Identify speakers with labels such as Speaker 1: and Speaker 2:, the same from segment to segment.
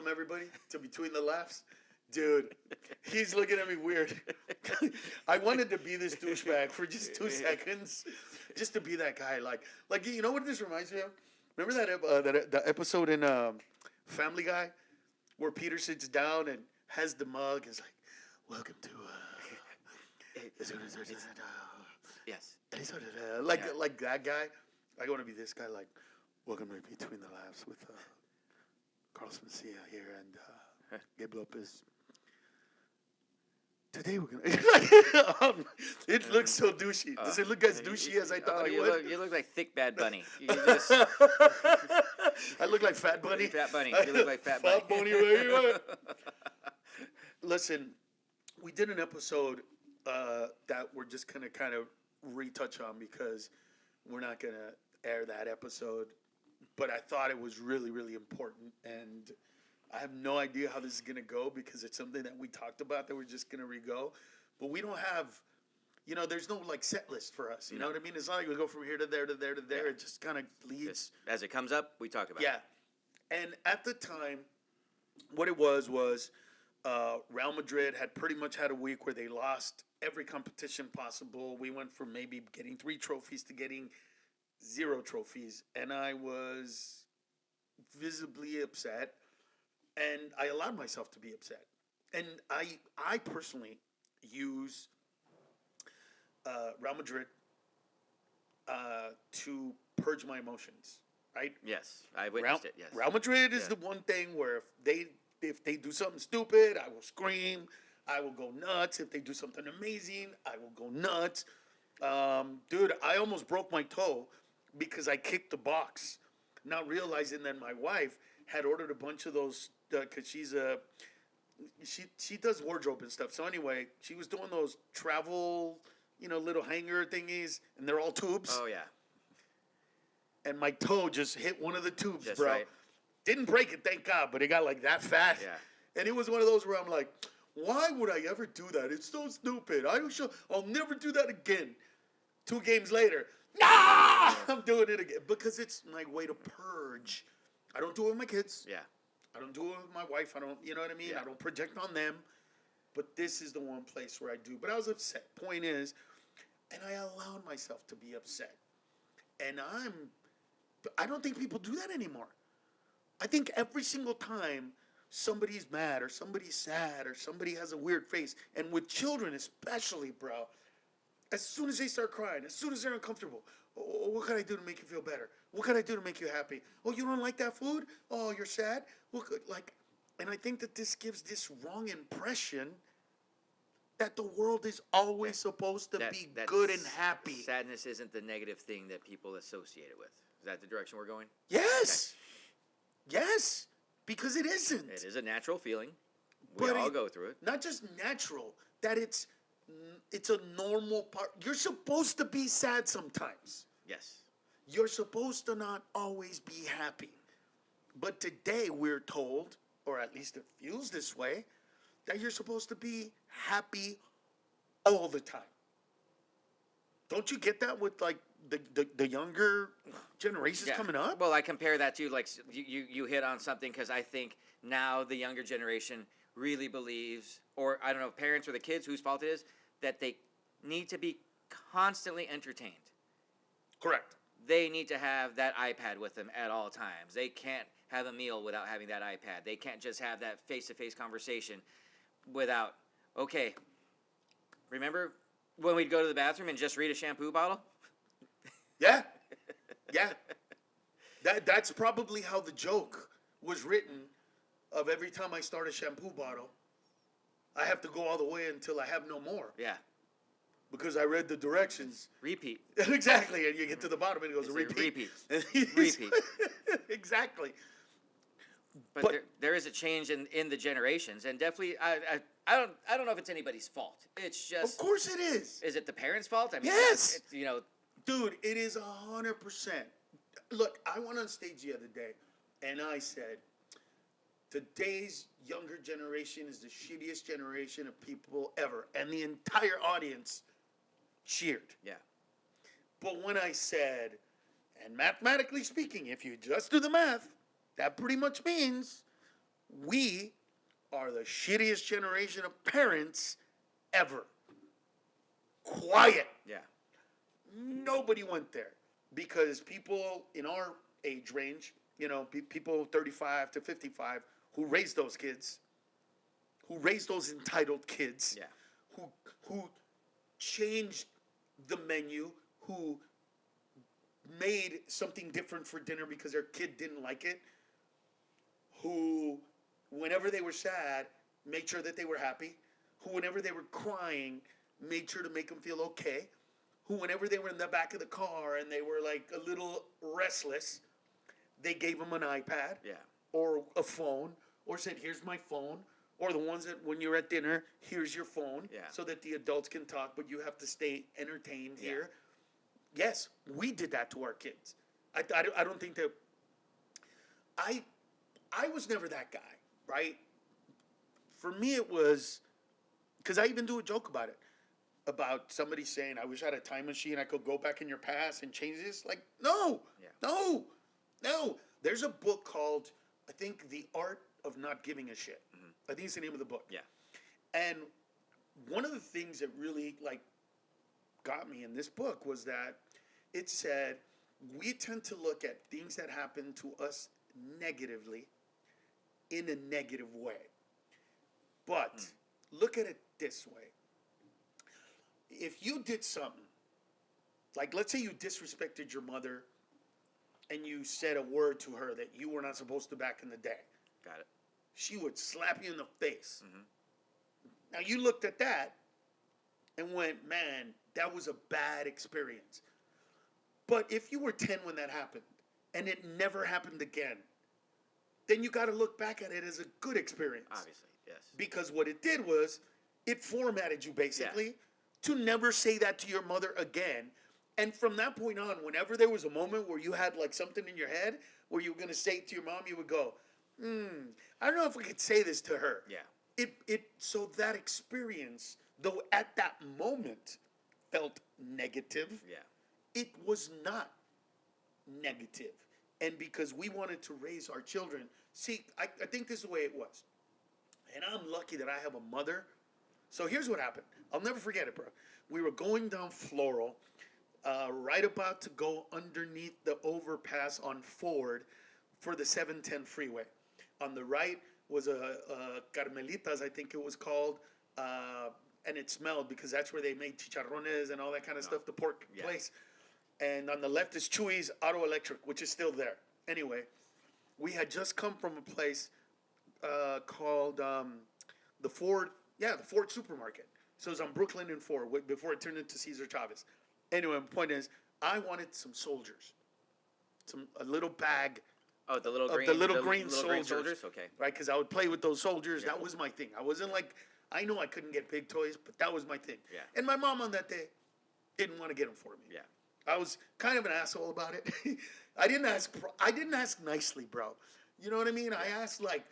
Speaker 1: welcome everybody to Between the Laughs. Dude, he's looking at me weird. I wanted to be this douchebag for just 2 seconds, just to be that guy. Like you know what this reminds me of? Remember that episode in Family Guy where Peter sits down and has the mug and is like, "Welcome to
Speaker 2: yes,
Speaker 1: like that guy." I want to be this guy. Like, welcome to Between the Laughs with Carlos Mencia here and Gabe Lopez. Today we're gonna. It looks so douchey. Does it look as douchey as I thought it would?
Speaker 2: You look like Thick Bad Bunny. You just,
Speaker 1: I look like Fat Bunny.
Speaker 2: Fat Bunny. You look like Fat Bunny.
Speaker 1: Fat Bunny right. Listen, we did an episode that we're just gonna kind of retouch on because we're not gonna air that episode. But I thought it was really, really important, and I have no idea how this is going to go because it's something that we talked about that we're just going to re-go. But we don't have, there's no, set list for us. You know what I mean? It's not like we go from here to there to there to there. Yeah. It just kind of leads.
Speaker 2: Just, as it comes up, we talk about it.
Speaker 1: Yeah. And at the time, what it was Real Madrid had pretty much had a week where they lost every competition possible. We went from maybe getting 3 trophies to getting 0 trophies. And I was visibly upset. And I allowed myself to be upset. And I personally use Real Madrid to purge my emotions, right?
Speaker 2: Yes, I witnessed it, yes.
Speaker 1: Real Madrid is the one thing where if they do something stupid, I will scream. I will go nuts. If they do something amazing, I will go nuts. Dude, I almost broke my toe because I kicked the box, not realizing that my wife had ordered a bunch of those because she does wardrobe and stuff. So anyway, she was doing those travel, little hanger thingies, and they're all tubes.
Speaker 2: Oh, yeah.
Speaker 1: And my toe just hit one of the tubes,
Speaker 2: just
Speaker 1: bro.
Speaker 2: Right.
Speaker 1: Didn't break it, thank God, but it got that fat.
Speaker 2: Yeah.
Speaker 1: And it was one of those where I'm like, why would I ever do that? It's so stupid. I'll never do that again. 2 games later, nah! I'm doing it again because it's my way to purge. I don't do it with my kids.
Speaker 2: Yeah.
Speaker 1: I don't do it with my wife. I don't, you know what I mean? Yeah. I don't project on them. But this is the one place where I do. But I was upset. Point is, and I allowed myself to be upset. And I don't think people do that anymore. I think every single time somebody's mad or somebody's sad or somebody has a weird face, and with children especially, bro, as soon as they start crying, as soon as they're uncomfortable, oh, what can I do to make you feel better? What can I do to make you happy? Oh, you don't like that food? Oh, you're sad? Well, good. And I think that this gives this wrong impression that the world is always supposed to be good and happy.
Speaker 2: Sadness isn't the negative thing that people associate it with. Is that the direction we're going?
Speaker 1: Yes. Okay. Yes. Because it isn't.
Speaker 2: It is a natural feeling. We all go through it.
Speaker 1: Not just natural, that it's a normal part. You're supposed to be sad sometimes.
Speaker 2: Yes.
Speaker 1: You're supposed to not always be happy. But today we're told, or at least it feels this way, that you're supposed to be happy all the time. Don't you get that with the younger generations coming up?
Speaker 2: Well, I compare that to you hit on something because I think now the younger generation really believes, or I don't know, parents or the kids whose fault it is, that they need to be constantly entertained.
Speaker 1: Correct.
Speaker 2: They need to have that iPad with them at all times. They can't have a meal without having that iPad. They can't just have that face-to-face conversation without, okay, remember when we'd go to the bathroom and just read a shampoo bottle?
Speaker 1: Yeah. Yeah. That's probably how the joke was written of every time I start a shampoo bottle, I have to go all the way until I have no more.
Speaker 2: Yeah.
Speaker 1: Because I read the directions.
Speaker 2: Repeat.
Speaker 1: Exactly. And you get to the bottom and it goes, repeat.
Speaker 2: Repeat.
Speaker 1: Exactly.
Speaker 2: But there is a change in the generations, and definitely I don't know if it's anybody's fault. It's just,
Speaker 1: of course it is.
Speaker 2: Is it the parents' fault? I mean,
Speaker 1: yes.
Speaker 2: It's,
Speaker 1: dude, it is 100%. Look, I went on stage the other day, and I said, today's younger generation is the shittiest generation of people ever, and the entire audience cheered.
Speaker 2: Yeah.
Speaker 1: But when I said, and mathematically speaking, if you just do the math, that pretty much means We are the shittiest generation of parents ever. Quiet.
Speaker 2: Yeah.
Speaker 1: Nobody went there because people in our age range, people 35 to 55 who raised those kids, who raised those entitled kids,
Speaker 2: Yeah.
Speaker 1: who changed the menu, who made something different for dinner because their kid didn't like it, who, whenever they were sad, made sure that they were happy, who, whenever they were crying, made sure to make them feel okay, who, whenever they were in the back of the car and they were like a little restless, they gave them an iPad or a phone or said, here's my phone, or the ones that when you're at dinner, here's your phone so that the adults can talk, but you have to stay entertained here. Yes, we did that to our kids. I don't think that... I was never that guy, right? For me, it was... Because I even do a joke about it. About somebody saying, I wish I had a time machine, I could go back in your past and change this. Like, no. There's a book called, I think, The Art of Not Giving a Shit. I think it's the name of the book.
Speaker 2: Yeah.
Speaker 1: And one of the things that really, got me in this book was that it said, we tend to look at things that happen to us negatively in a negative way. But look at it this way. If you did something, like let's say you disrespected your mother and you said a word to her that you were not supposed to back in the day.
Speaker 2: Got it.
Speaker 1: She would slap you in the face. Now you looked at that and went, man, that was a bad experience. But if you were 10 when that happened and it never happened again, then you got to look back at it as a good experience.
Speaker 2: Obviously, yes.
Speaker 1: Because what it did was it formatted you basically to never say that to your mother again. And from that point on, whenever there was a moment where you had like something in your head where you were going to say it to your mom, you would go, I don't know if we could say this to her.
Speaker 2: Yeah.
Speaker 1: So that experience, though at that moment felt negative, it was not negative. And because we wanted to raise our children, see, I think this is the way it was. And I'm lucky that I have a mother. So here's what happened. I'll never forget it, bro. We were going down Floral, right about to go underneath the overpass on Ford for the 710 freeway. On the right was a Carmelitas, I think it was called, and it smelled because that's where they made chicharrones and all that kind of stuff, the pork place. And on the left is Chuy's Auto Electric, which is still there. Anyway, we had just come from a place called the Ford supermarket. So it was on Brooklyn and Ford before it turned into Cesar Chavez. Anyway, the point is, I wanted some soldiers, a little bag.
Speaker 2: Oh, the little green soldiers. Okay.
Speaker 1: Right, because I would play with those soldiers. Yeah. That was my thing. I wasn't like, I know I couldn't get big toys, but that was my thing.
Speaker 2: Yeah.
Speaker 1: And my mom on that day didn't want to get them for me.
Speaker 2: Yeah.
Speaker 1: I was kind of an asshole about it. I didn't ask nicely, bro. You know what I mean? I asked like,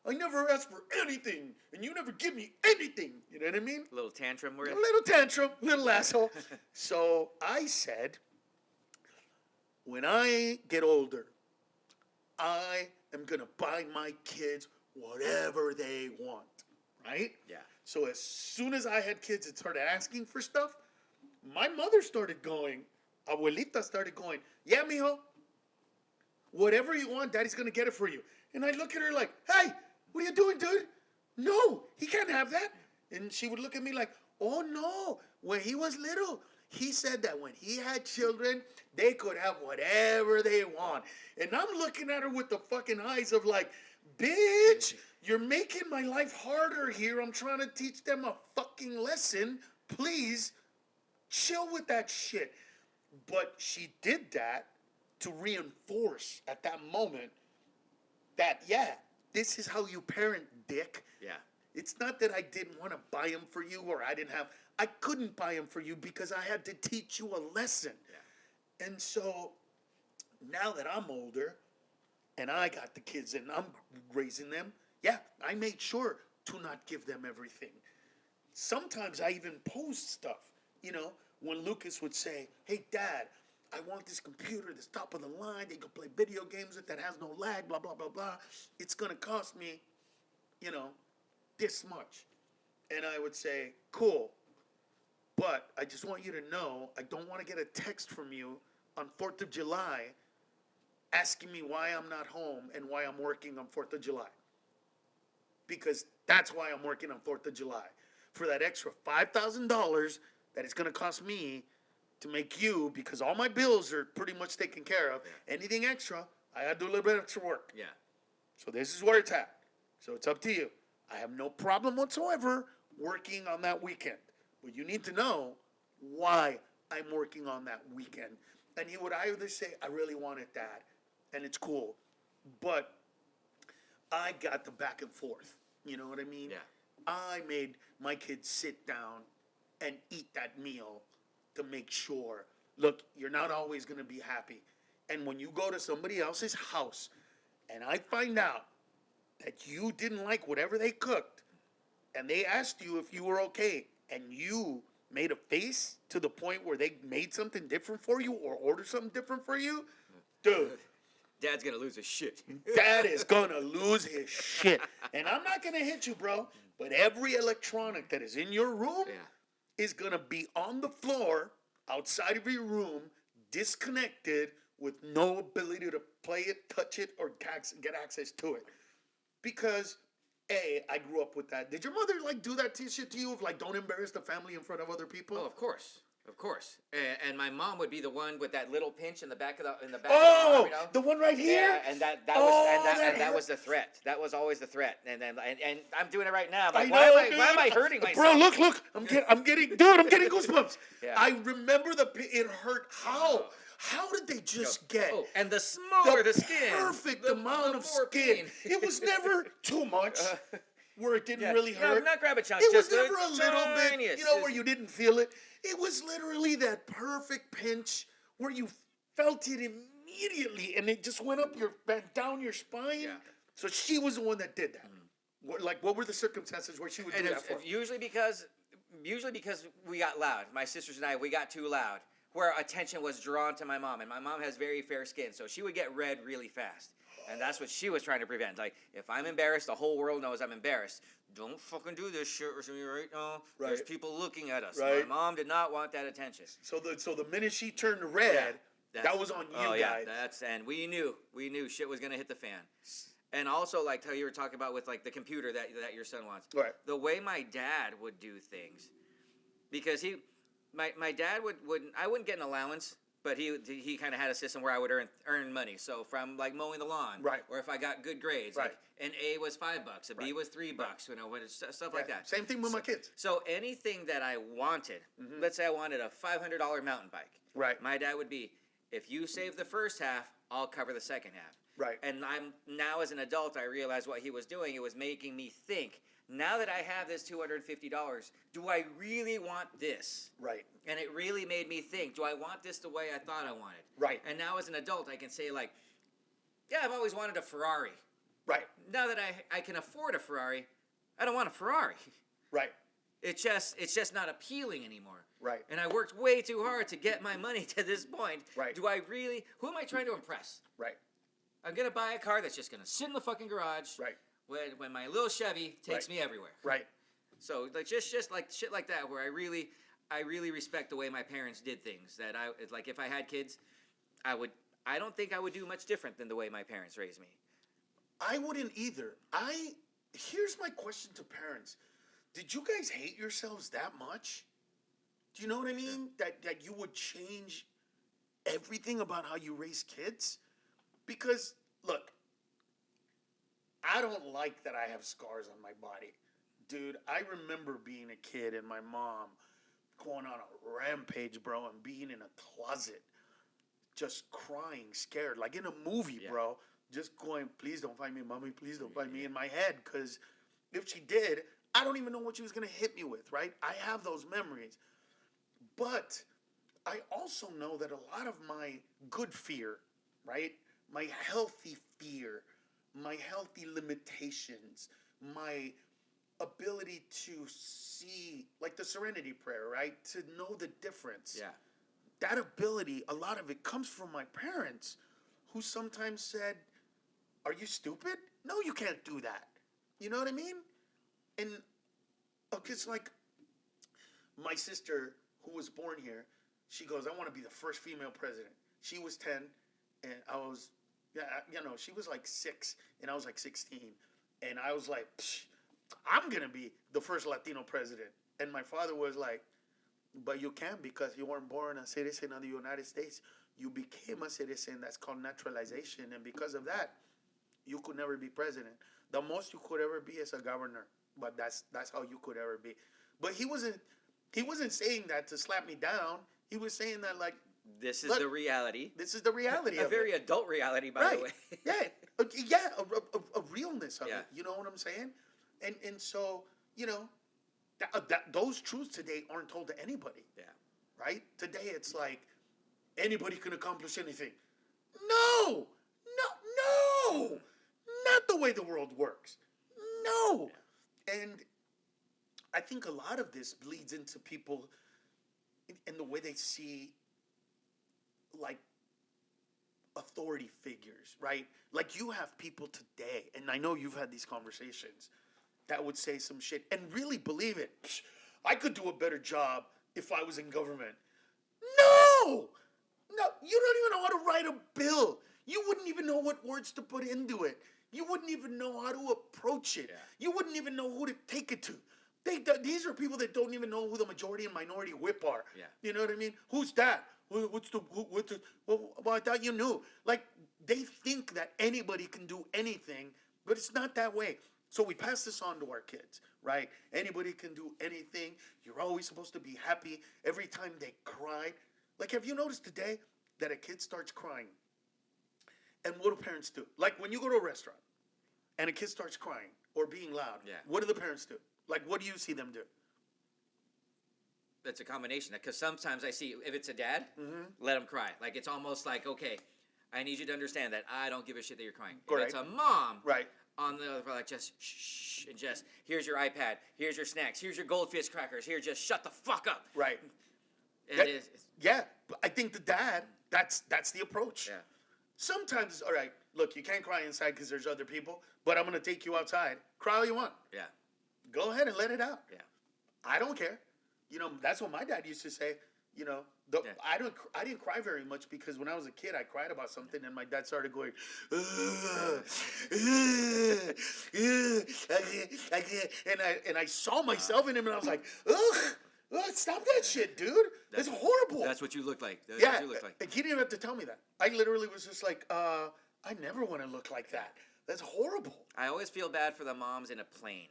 Speaker 1: I never asked for anything, and you never give me anything. You know what I mean?
Speaker 2: A little tantrum, were you?
Speaker 1: A little tantrum, little asshole. So I said, when I get older, I am going to buy my kids whatever they want, right?
Speaker 2: Yeah.
Speaker 1: So as soon as I had kids and started asking for stuff, my mother started going, Abuelita started going, yeah, mijo, whatever you want, Daddy's going to get it for you. And I look at her like, hey, what are you doing, dude? No, he can't have that. And she would look at me like, oh, no, when he was little, he said that when he had children, they could have whatever they want. And I'm looking at her with the fucking eyes of like, bitch, you're making my life harder here. I'm trying to teach them a fucking lesson. Please chill with that shit. But she did that to reinforce at that moment that, yeah, this is how you parent, dick.
Speaker 2: Yeah.
Speaker 1: It's not that I didn't want to buy them for you or I couldn't buy them for you because I had to teach you a lesson. Yeah. And so now that I'm older and I got the kids and I'm raising them, yeah, I made sure to not give them everything. Sometimes I even post stuff, when Lucas would say, hey, Dad, I want this computer that's top of the line. They can play video games with that has no lag, blah, blah, blah, blah. It's going to cost me you know, this much. And I would say, cool. But I just want you to know, I don't want to get a text from you on 4th of July asking me why I'm not home and why I'm working on 4th of July. Because that's why I'm working on 4th of July. For that extra $5,000 that it's going to cost me to make you, because all my bills are pretty much taken care of. Yeah. Anything extra, I got to do a little bit of extra work.
Speaker 2: Yeah.
Speaker 1: So this is where it's at. So it's up to you. I have no problem whatsoever working on that weekend. But you need to know why I'm working on that weekend. And he would either say, I really want it, Dad, and it's cool. But I got the back and forth. You know what I mean?
Speaker 2: Yeah.
Speaker 1: I made my kids sit down and eat that meal to make sure, look, you're not always going to be happy. And when you go to somebody else's house and I find out that you didn't like whatever they cooked and they asked you if you were okay and you made a face to the point where they made something different for you or ordered something different for you, dude.
Speaker 2: Dad's going to lose his shit.
Speaker 1: Dad is going to lose his shit. And I'm not going to hit you, bro. But every electronic that is in your room is going to be on the floor outside of your room, disconnected, with no ability to play it, touch it, or get access to it. Because, A, I grew up with that. Did your mother, like, do that shit to you of, like, don't embarrass the family in front of other people?
Speaker 2: Oh, of course. Of course. And my mom would be the one with that little pinch in the back of the
Speaker 1: Oh,
Speaker 2: of the arm, you know?
Speaker 1: the one right here?
Speaker 2: Yeah, and that was the threat. That was always the threat. And I'm doing it right now. I'm like, why am I hurting myself?
Speaker 1: Bro, look. I'm getting goosebumps. Yeah. I remember it hurt. How? How did they just get?
Speaker 2: Oh, and the smaller the skin,
Speaker 1: perfect amount of skin. It was never too much. Where it didn't really hurt.
Speaker 2: No, not grab a chunk.
Speaker 1: It was
Speaker 2: just
Speaker 1: never a little bit, where you didn't feel it. It was literally that perfect pinch where you felt it immediately, and it just went down your spine. Yeah. So she was the one that did that. What were the circumstances where she would do that for?
Speaker 2: Usually because we got loud. My sisters and I, we got too loud, where attention was drawn to my mom, and my mom has very fair skin, so she would get red really fast. And that's what she was trying to prevent. Like, if I'm embarrassed, the whole world knows I'm embarrassed. Don't fucking do this shit with me right now. Right. There's people looking at us. Right. My mom did not want that attention.
Speaker 1: So the minute she turned red, that was on you guys.
Speaker 2: And we knew shit was gonna hit the fan. And also, like how you were talking about with like the computer that your son wants.
Speaker 1: Right.
Speaker 2: The way my dad would do things, because my dad I wouldn't get an allowance. But he kind of had a system where I would earn money. So from like mowing the lawn,
Speaker 1: right?
Speaker 2: Or if I got good grades, right? Like an A was $5, a B was $3, you know, when it's stuff like that.
Speaker 1: Same thing with my kids.
Speaker 2: So anything that I wanted, let's say I wanted a $500 mountain bike,
Speaker 1: right?
Speaker 2: My dad would be, if you save the first half, I'll cover the second half,
Speaker 1: right?
Speaker 2: And I'm now as an adult, I realized what he was doing. It was making me think. Now that I have this $250, do I really want this?
Speaker 1: Right.
Speaker 2: And it really made me think, do I want this the way I thought I wanted?
Speaker 1: Right.
Speaker 2: And now as an adult, I can say like, yeah, I've always wanted a Ferrari.
Speaker 1: Right.
Speaker 2: Now that I can afford a Ferrari, I don't want a Ferrari.
Speaker 1: Right.
Speaker 2: It's just not appealing anymore.
Speaker 1: Right.
Speaker 2: And I worked way too hard to get my money to this point.
Speaker 1: Right.
Speaker 2: Do I really, who am I trying to impress?
Speaker 1: Right.
Speaker 2: I'm going to buy a car that's just going to sit in the fucking garage.
Speaker 1: Right.
Speaker 2: When my little Chevy takes me everywhere.
Speaker 1: Right.
Speaker 2: So like just like shit like that, where I really respect the way my parents did things. That it's like if I had kids, I don't think I would do much different than the way my parents raised me.
Speaker 1: I wouldn't either. Here's my question to parents. Did you guys hate yourselves that much? Do you know what I mean? Yeah. That you would change everything about how you raise kids? Because look, I don't like that I have scars on my body. Dude, I remember being a kid and my mom going on a rampage, bro, and being in a closet, just crying, scared, like in a movie, bro. Just going, please don't find me, mommy, please don't find me, in my head. Because if she did, I don't even know what she was going to hit me with, right? I have those memories. But I also know that a lot of my good fear, right, my healthy fear, my healthy limitations, my ability to see, like the Serenity Prayer, right? To know the difference.
Speaker 2: Yeah.
Speaker 1: That ability, a lot of it comes from my parents, who sometimes said, are you stupid? No, you can't do that. You know what I mean? And it's like my sister, who was born here, she goes, I want to be the first female president. She was 10, and I was, she was like 6, and I was like 16. And I was like, I'm going to be the first Latino president. And my father was like, but you can't, because you weren't born a citizen of the United States. You became a citizen. That's called naturalization. And because of that, you could never be president. The most you could ever be is a governor. But that's how you could ever be. But he wasn't saying that to slap me down. He was saying that like,
Speaker 2: this is the reality.
Speaker 1: This is the reality of
Speaker 2: it. A very adult reality, by the way.
Speaker 1: Yeah, a realness of it. You know what I'm saying? And so, those truths today aren't told to anybody.
Speaker 2: Yeah.
Speaker 1: Right? Today it's like anybody can accomplish anything. No! Not the way the world works. No! Yeah. And I think a lot of this bleeds into people in the way they see, like, authority figures, right? Like, you have people today, and I know you've had these conversations, that would say some shit and really believe it. I could do a better job if I was in government. No, you don't even know how to write a bill. You wouldn't even know what words to put into it. You wouldn't even know how to approach it. Yeah. You wouldn't even know who to take it to. These are people that don't even know who the majority and minority whip are. Yeah. You know what I mean? Who's that? Well, I thought you knew. Like, they think that anybody can do anything, but it's not that way. So we pass this on to our kids, right? Anybody can do anything. You're always supposed to be happy every time they cry. Like, have you noticed today that a kid starts crying? And what do parents do? Like, when you go to a restaurant and a kid starts crying or being loud, what do the parents do? Like, what do you see them do?
Speaker 2: It's a combination. Because sometimes I see, if it's a dad, let him cry. Like, it's almost like, okay, I need you to understand that I don't give a shit that you're crying. If it's a mom, on the other, like, just shh, and just, here's your iPad, here's your snacks, here's your goldfish crackers, here, just shut the fuck up.
Speaker 1: Right. But I think the dad, that's the approach. Yeah. Sometimes, all right, look, you can't cry inside because there's other people, but I'm going to take you outside. Cry all you want. Yeah. Go ahead and let it out. Yeah. I don't care. That's what my dad used to say. I didn't cry very much because when I was a kid, I cried about something, and my dad started going, and I saw myself in him, and I was like, ugh, stop that shit, dude. That's horrible.
Speaker 2: That's what you look like. That's what you look like.
Speaker 1: And he didn't have to tell me that. I literally was just like, I never want to look like that. That's horrible.
Speaker 2: I always feel bad for the moms in a plane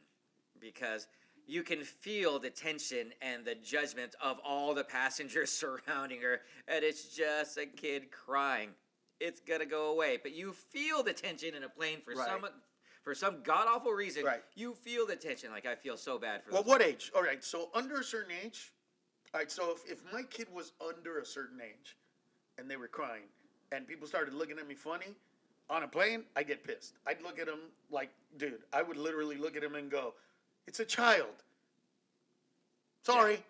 Speaker 2: because you can feel the tension and the judgment of all the passengers surrounding her, and it's just a kid crying. It's gonna go away, but you feel the tension in a plane for some god awful reason. Right. You feel the tension. Like, I feel so bad for.
Speaker 1: Well, what age? All right, so under a certain age. All right, so if my kid was under a certain age, and they were crying, and people started looking at me funny on a plane, I'd get pissed. I'd look at them like, dude. I would literally look at him and go, it's a child. Sorry. Yeah.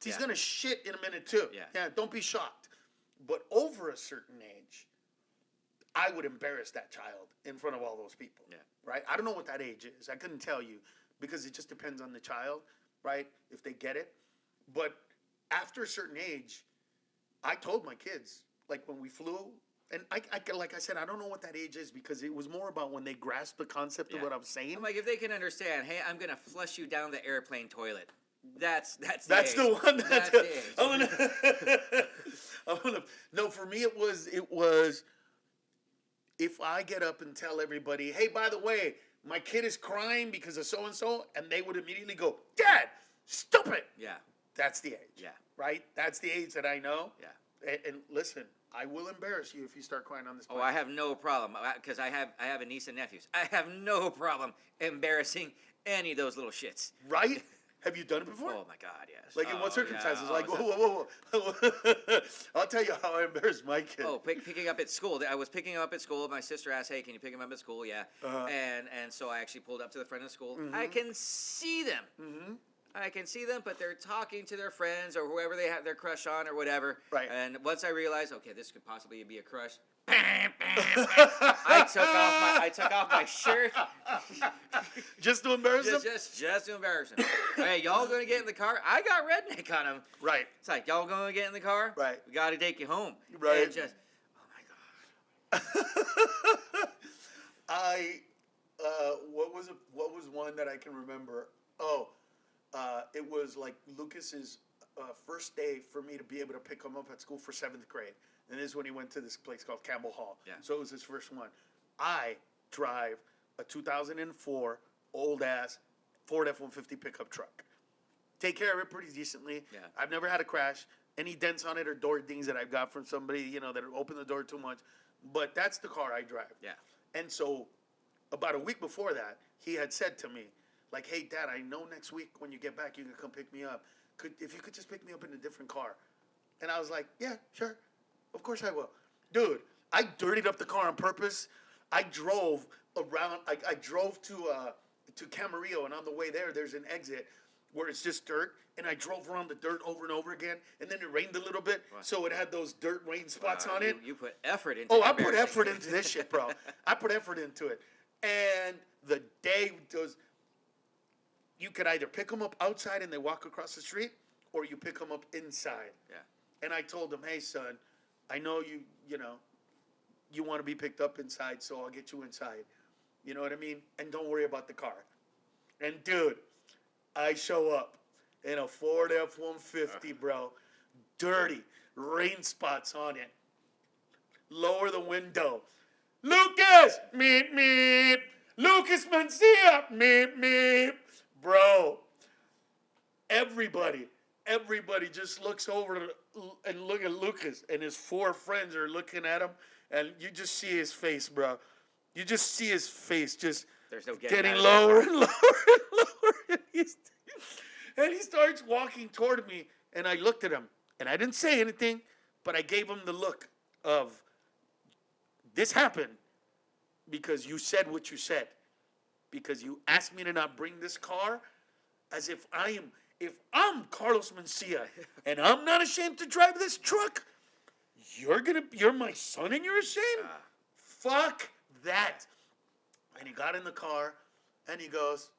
Speaker 1: He's going to shit in a minute too. Yeah, don't be shocked. But over a certain age, I would embarrass that child in front of all those people. Yeah. Right? I don't know what that age is. I couldn't tell you because it just depends on the child, right? If they get it. But after a certain age, I told my kids, like when we flew, and I like I said, I don't know what that age is because it was more about when they grasped the concept of what I'm saying.
Speaker 2: I'm like, if they can understand, hey, I'm gonna flush you down the airplane toilet. That's the
Speaker 1: one.
Speaker 2: That's the age.
Speaker 1: I'm gonna. No, for me it was. If I get up and tell everybody, hey, by the way, my kid is crying because of so and so, and they would immediately go, Dad, stop it. Yeah. That's the age. Yeah. Right. That's the age that I know. Yeah. And listen. I will embarrass you if you start crying on this podcast.
Speaker 2: Oh, I have no problem because I have a niece and nephews. I have no problem embarrassing any of those little shits.
Speaker 1: Right? Have you done it before?
Speaker 2: Oh my God, yes.
Speaker 1: Like in what circumstances? Yeah. Like whoa. I'll tell you how I embarrassed my kid.
Speaker 2: Oh, picking up at school. I was picking him up at school. My sister asked, "Hey, can you pick him up at school?" Yeah. Uh-huh. And so I actually pulled up to the front of the school. Mm-hmm. I can see them. Mm-hmm. I can see them, but they're talking to their friends or whoever they have their crush on or whatever. Right. And once I realized, okay, this could possibly be a crush, I took off my shirt.
Speaker 1: Just to embarrass him?
Speaker 2: Just to embarrass him. Hey, y'all gonna get in the car? I got redneck on him.
Speaker 1: Right.
Speaker 2: It's like, y'all gonna get in the car?
Speaker 1: Right.
Speaker 2: We gotta take you home.
Speaker 1: Right.
Speaker 2: And just, oh my God.
Speaker 1: What was one that I can remember? Oh, it was like Lucas's first day for me to be able to pick him up at school for 7th grade. And this is when he went to this place called Campbell Hall.
Speaker 2: Yeah.
Speaker 1: So it was his first one. I drive a 2004 old-ass Ford F-150 pickup truck. Take care of it pretty decently.
Speaker 2: Yeah.
Speaker 1: I've never had a crash. Any dents on it or door dings that I've got from somebody, that opened the door too much. But that's the car I drive.
Speaker 2: Yeah.
Speaker 1: And so about a week before that, he had said to me, like, hey, Dad, I know next week when you get back, you can come pick me up. If you could just pick me up in a different car. And I was like, yeah, sure. Of course I will. Dude, I dirtied up the car on purpose. I drove around. I drove to Camarillo, and on the way there's an exit where it's just dirt, and I drove around the dirt over and over again, and then it rained a little bit, so it had those dirt rain spots on it.
Speaker 2: You put effort into it.
Speaker 1: Oh, I put effort into this shit, bro. I put effort into it. And the day was, you could either pick them up outside and they walk across the street, or you pick them up inside.
Speaker 2: Yeah.
Speaker 1: And I told him, hey, son, I know you want to be picked up inside, so I'll get you inside. You know what I mean? And don't worry about the car. And, dude, I show up in a Ford F-150, bro. Dirty. Rain spots on it. Lower the window. Lucas! Meep, meep. Lucas Mencia! Meep, meep. Bro. Everybody just looks over and look at Lucas, and his 4 friends are looking at him, and you just see his face, bro. You just see his face just
Speaker 2: There's no
Speaker 1: getting lower and lower and lower. And he starts walking toward me, and I looked at him, and I didn't say anything, but I gave him the look of, this happened because you said what you said, because you asked me to not bring this car, as if I'm Carlos Mencia and I'm not ashamed to drive this truck, you're my son and you're ashamed? Fuck that. And he got in the car and he goes,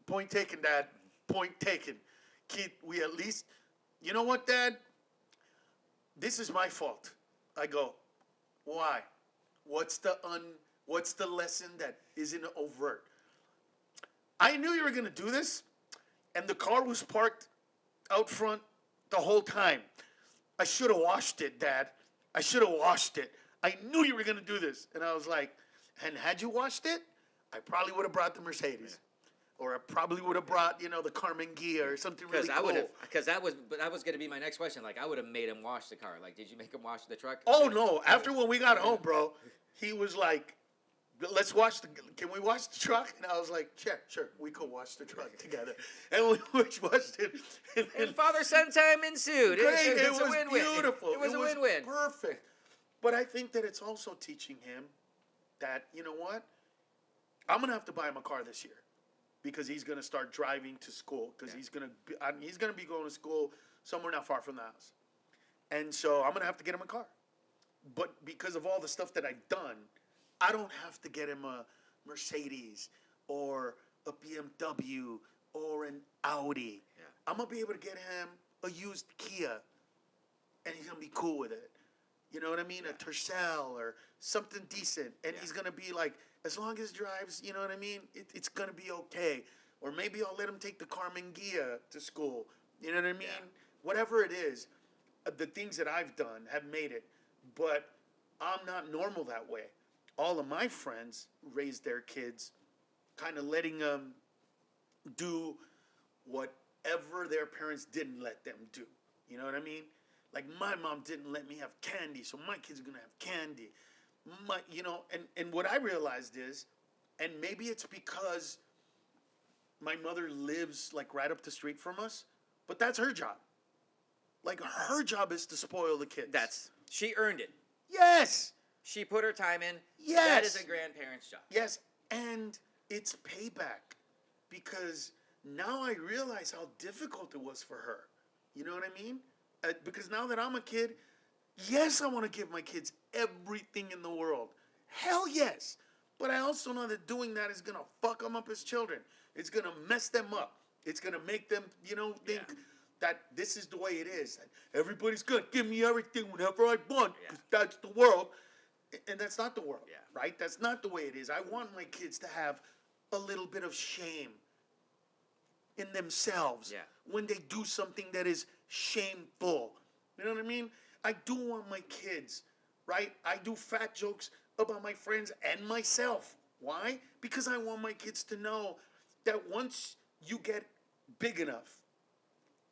Speaker 1: point taken, Dad. Point taken. Kid, we at least, you know what, Dad? This is my fault. I go, why? What's the lesson that isn't overt? I knew you were going to do this, and the car was parked out front the whole time. I should have washed it, Dad. I should have washed it. I knew you were going to do this. And I was like, and had you washed it, I probably would have brought the Mercedes. Or I probably would have brought, the Carmen Gia or something really cool.
Speaker 2: Because that was going to be my next question. Like, I would have made him wash the car. Like, did you make him wash the truck?
Speaker 1: Oh, no. After when we got home, bro, he was like, can we wash the truck? And I was like, sure, we could wash the truck together. And we washed it.
Speaker 2: And father-son time ensued.
Speaker 1: It was
Speaker 2: a win-win.
Speaker 1: beautiful.
Speaker 2: It was a win-win.
Speaker 1: Perfect. But I think that it's also teaching him that, you know what? I'm going to have to buy him a car this year because he's going to start driving to school because he's going to be going to school somewhere not far from the house. And so I'm going to have to get him a car. But because of all the stuff that I've done, I don't have to get him a Mercedes or a BMW or an Audi. Yeah. I'm going to be able to get him a used Kia, and he's going to be cool with it. You know what I mean? A Tercel or something decent. And he's going to be like, as long as drives, you know what I mean? It's going to be okay. Or maybe I'll let him take the Carmen Gia to school. You know what I mean? Yeah. Whatever it is, the things that I've done have made it. But I'm not normal that way. All of my friends raised their kids kind of letting them do whatever their parents didn't let them do. You know what I mean? Like, my mom didn't let me have candy, so my kids are going to have candy. And what I realized is, and maybe it's because my mother lives, like, right up the street from us, but that's her job. Like, her job is to spoil the kids.
Speaker 2: She earned it.
Speaker 1: Yes.
Speaker 2: She put her time in.
Speaker 1: Yes.
Speaker 2: That is a grandparent's job.
Speaker 1: Yes, and it's payback because now I realize how difficult it was for her. You know what I mean? Because now that I'm a kid, Yes, I want to give my kids everything in the world. Hell yes. But I also know that doing that is going to fuck them up as children. It's going to mess them up. It's going to make them, think that this is the way it is. Everybody's going to give me everything whenever I want because that's the world. And that's not the world, right? That's not the way it is. I want my kids to have a little bit of shame in themselves when they do something that is shameful. You know what I mean? I do want my kids, right? I do fat jokes about my friends and myself. Why? Because I want my kids to know that once you get big enough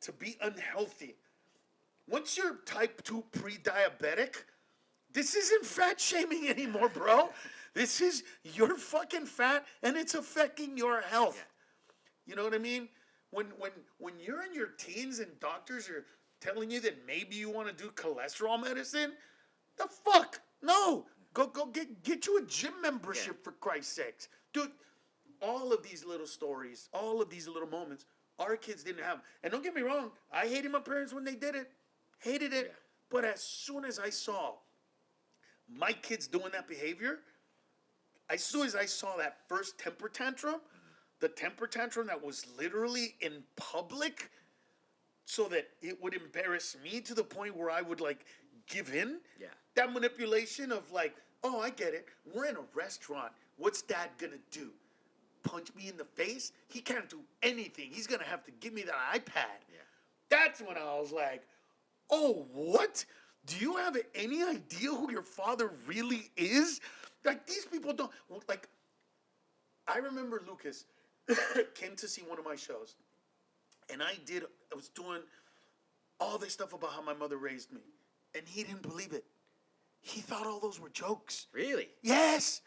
Speaker 1: to be unhealthy, once you're type 2 pre-diabetic, this isn't fat shaming anymore, bro. This is, you're fucking fat and it's affecting your health. You know what I mean? When you're in your teens and doctors are telling you that maybe you want to do cholesterol medicine, the fuck? No. Go get you a gym membership for Christ's sakes. Dude, all of these little stories, all of these little moments, our kids didn't have. And don't get me wrong, I hated my parents when they did it. Hated it. But as soon as I saw my kids doing that behavior, as soon as I saw that first temper tantrum, the temper tantrum that was literally in public so that it would embarrass me to the point where I would give in. That manipulation of oh, I get it. We're in a restaurant. What's dad gonna do? Punch me in the face? He can't do anything. He's gonna have to give me that iPad. That's when I was like, oh, what? Do you have any idea who your father really is? These people don't, I remember Lucas came to see one of my shows, and I was doing all this stuff about how my mother raised me, and he didn't believe it. He thought all those were jokes.
Speaker 2: Really?
Speaker 1: Yes.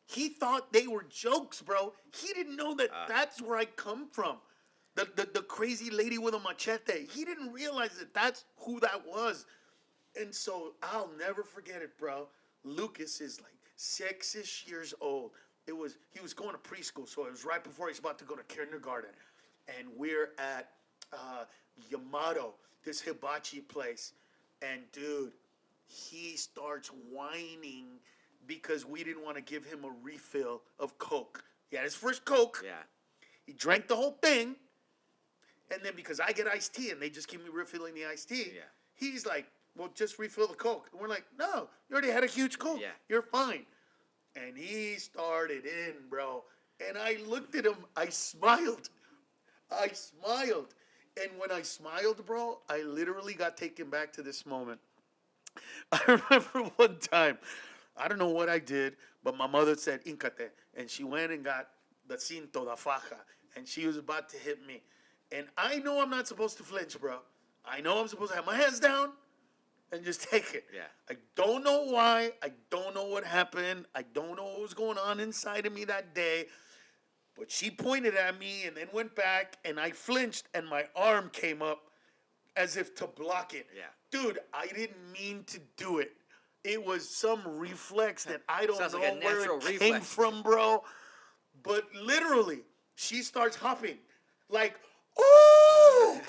Speaker 1: He thought they were jokes, bro. He didn't know that that's where I come from. The crazy lady with a machete. He didn't realize that that's who that was. And so I'll never forget it, bro. Lucas is 6-ish years old. He was going to preschool, so it was right before he's about to go to kindergarten. And we're at Yamato, this hibachi place. And dude, he starts whining because we didn't want to give him a refill of Coke. He had his first Coke. Yeah. He drank the whole thing. And then because I get iced tea and they just keep me refilling the iced tea, he's like, well, just refill the Coke. And we're like, no, you already had a huge Coke. Yeah. You're fine. And he started in, bro. And I looked at him. I smiled. And when I smiled, bro, I literally got taken back to this moment. I remember one time, I don't know what I did, but my mother said, Incate. And she went and got the cinto, the faja. And she was about to hit me. And I know I'm not supposed to flinch, bro. I know I'm supposed to have my hands down and just take it. Yeah. I don't know why. I don't know what happened. I don't know what was going on inside of me that day. But she pointed at me and then went back, and I flinched, and my arm came up as if to block it. Yeah. Dude, I didn't mean to do it. It was some reflex that I don't know where it came from, bro. But literally, she starts hopping. Like, oh,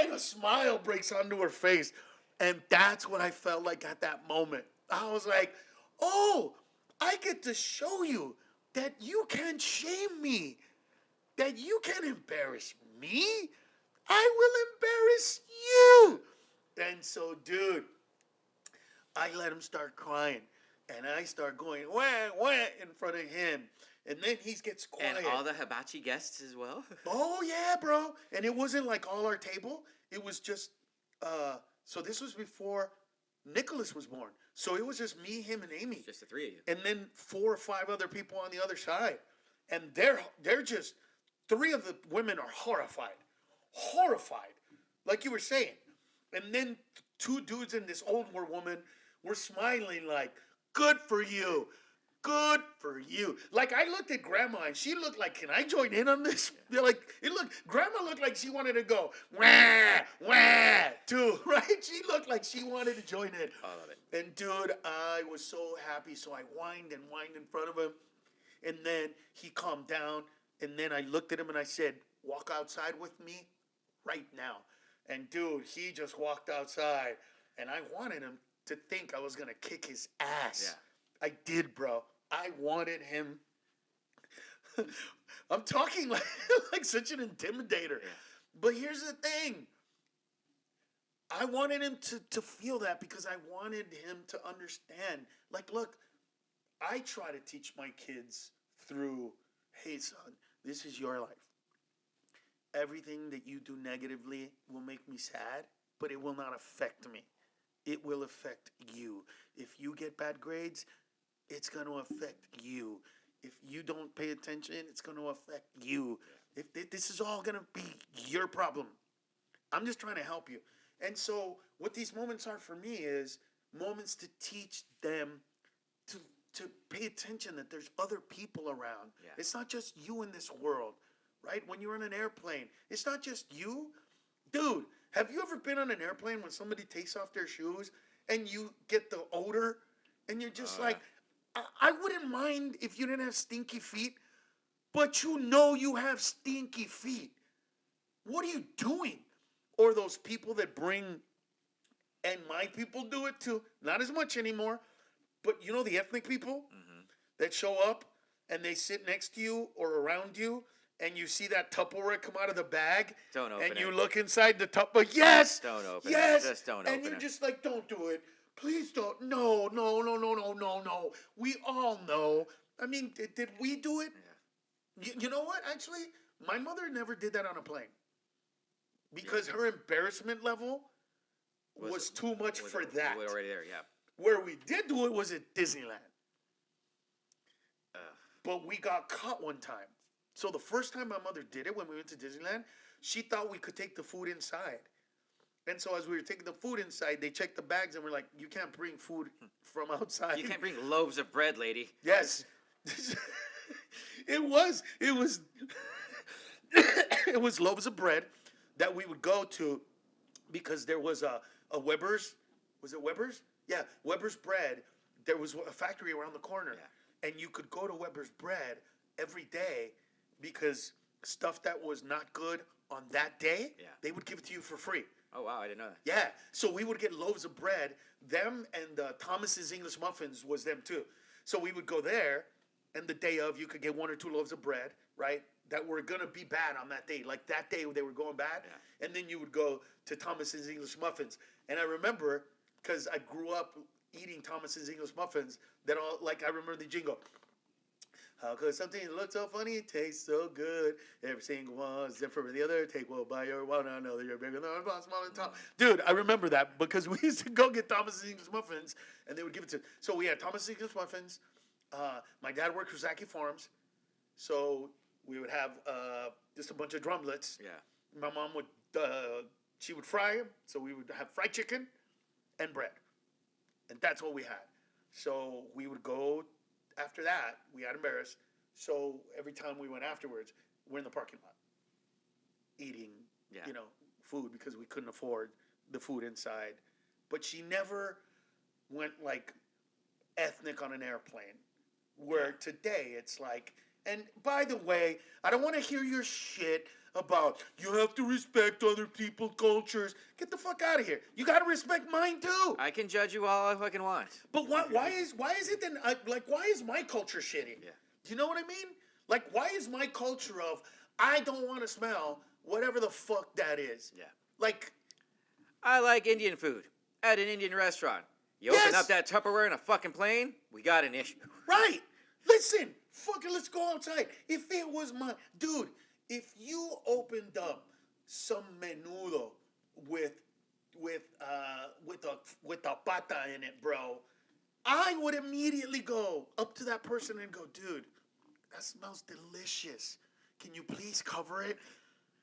Speaker 1: and a smile breaks onto her face. And that's what I felt like at that moment. I was like, oh, I get to show you that you can't shame me, that you can't embarrass me. I will embarrass you. And so, dude, I let him start crying. And I start going, wah, wah, in front of him. And then he gets quiet.
Speaker 2: And all the hibachi guests as well?
Speaker 1: Oh, yeah, bro. And it wasn't like all our table. It was just, so this was before Nicholas was born. So it was just me, him, and Amy.
Speaker 2: Just the three of you.
Speaker 1: And then 4 or 5 other people on the other side. And they're just, 3 of the women are horrified. Horrified. Like you were saying. And then 2 dudes and this older woman were smiling like, good for you. Good for you. Like, I looked at Grandma, and she looked like, can I join in on this? They're like, Grandma looked like she wanted to go, wah, wah, too, right? She looked like she wanted to join in.
Speaker 2: I love it.
Speaker 1: And, dude, I was so happy, so I whined and whined in front of him. And then he calmed down, and then I looked at him, and I said, walk outside with me right now. And, dude, he just walked outside. And I wanted him to think I was going to kick his ass.
Speaker 2: Yeah.
Speaker 1: I did, bro. I wanted him. I'm talking like such an intimidator.
Speaker 2: Yeah.
Speaker 1: But here's the thing. I wanted him to feel that because I wanted him to understand. Like, look, I try to teach my kids through, hey, son, this is your life. Everything that you do negatively will make me sad, but it will not affect me. It will affect you. If you get bad grades, it's going to affect you. If you don't pay attention, it's going to affect you. If this is all going to be your problem. I'm just trying to help you. And so what these moments are for me is moments to teach them to pay attention that there's other people around.
Speaker 2: Yeah.
Speaker 1: It's not just you in this world, right? When you're on an airplane, it's not just you. Dude, have you ever been on an airplane when somebody takes off their shoes and you get the odor and you're just like, yeah. I wouldn't mind if you didn't have stinky feet, but you know you have stinky feet. What are you doing? Or those people that bring, and my people do it too, not as much anymore, but you know the ethnic people that show up and they sit next to you or around you and you see that Tupperware come out of the bag.
Speaker 2: Don't open it.
Speaker 1: And you look inside the Tupperware. Yes!
Speaker 2: Don't open
Speaker 1: yes!
Speaker 2: it. Just don't open it.
Speaker 1: And you're just like, don't do it. Please don't. No. We all know. I mean, did we do it?
Speaker 2: Yeah.
Speaker 1: You know what? Actually, my mother never did that on a plane. Because her embarrassment level was too much for that.
Speaker 2: We were already there, yeah.
Speaker 1: Where we did do it was at Disneyland. But we got caught one time. So the first time my mother did it, when we went to Disneyland, she thought we could take the food inside. And so as we were taking the food inside, they checked the bags and we're like, you can't bring food from outside.
Speaker 2: You can't bring loaves of bread, lady.
Speaker 1: Yes. It was it was loaves of bread that we would go to because there was a Weber's. Was it Weber's? Yeah, Weber's Bread. There was a factory around the corner. Yeah. And you could go to Weber's Bread every day because stuff that was not good on that day, they would give it to you for free.
Speaker 2: Oh, wow, I didn't know that.
Speaker 1: Yeah, so we would get loaves of bread. Them and Thomas's English Muffins was them too. So we would go there, and the day of, you could get 1 or 2 loaves of bread, right? That were going to be bad on that day. Like that day they were going bad. Yeah. And then you would go to Thomas's English Muffins. And I remember, because I grew up eating Thomas's English Muffins, that all, like I remember the jingle. How could something look so funny, taste so good? Every single one is different from the other. Take one by your one, I know that you're bigger than one, small and tall. Dude, I remember that because we used to go get Thomas's English Muffins, and they would give it to. So we had Thomas's English Muffins. My dad worked for Zaki Farms, so we would have just a bunch of drumlets.
Speaker 2: Yeah.
Speaker 1: My mom would, she would fry them, so we would have fried chicken and bread, and that's what we had. So we would go. After that, we got embarrassed. So every time we went afterwards, we're in the parking lot eating, food because we couldn't afford the food inside. But she never went like ethnic on an airplane. Where today it's like, and by the way, I don't want to hear your shit about you have to respect other people's cultures. Get the fuck out of here. You got to respect mine too.
Speaker 2: I can judge you all I fucking want.
Speaker 1: But why is it then why is my culture shitty?
Speaker 2: Yeah.
Speaker 1: Do you know what I mean? Like, why is my culture of I don't want to smell whatever the fuck that is?
Speaker 2: Yeah.
Speaker 1: Like,
Speaker 2: I like Indian food at an Indian restaurant. You open up that Tupperware in a fucking plane, we got an issue.
Speaker 1: Right. Listen, fucking let's go outside. If it was my dude, if you opened up some menudo with a pata in it, bro, I would immediately go up to that person and go, dude, that smells delicious. Can you please cover it?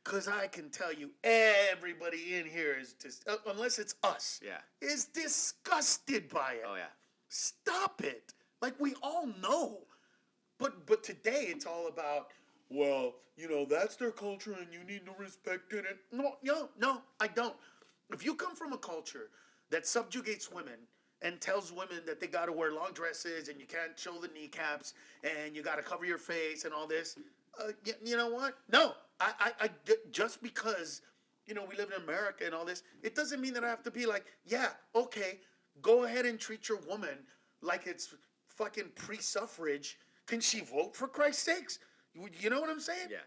Speaker 1: Because I can tell you, everybody in here is just, unless it's us, is disgusted by it.
Speaker 2: Oh, yeah.
Speaker 1: Stop it. Like, we all know. But today it's all about, well, that's their culture and you need to respect it. No, I don't. If you come from a culture that subjugates women and tells women that they got to wear long dresses and you can't show the kneecaps and you got to cover your face and all this, you know what? No, I just because we live in America and all this. It doesn't mean that I have to be like, yeah, okay, go ahead and treat your woman like it's fucking pre-suffrage. Can she vote, for Christ's sakes? You know what I'm saying?
Speaker 2: Yeah.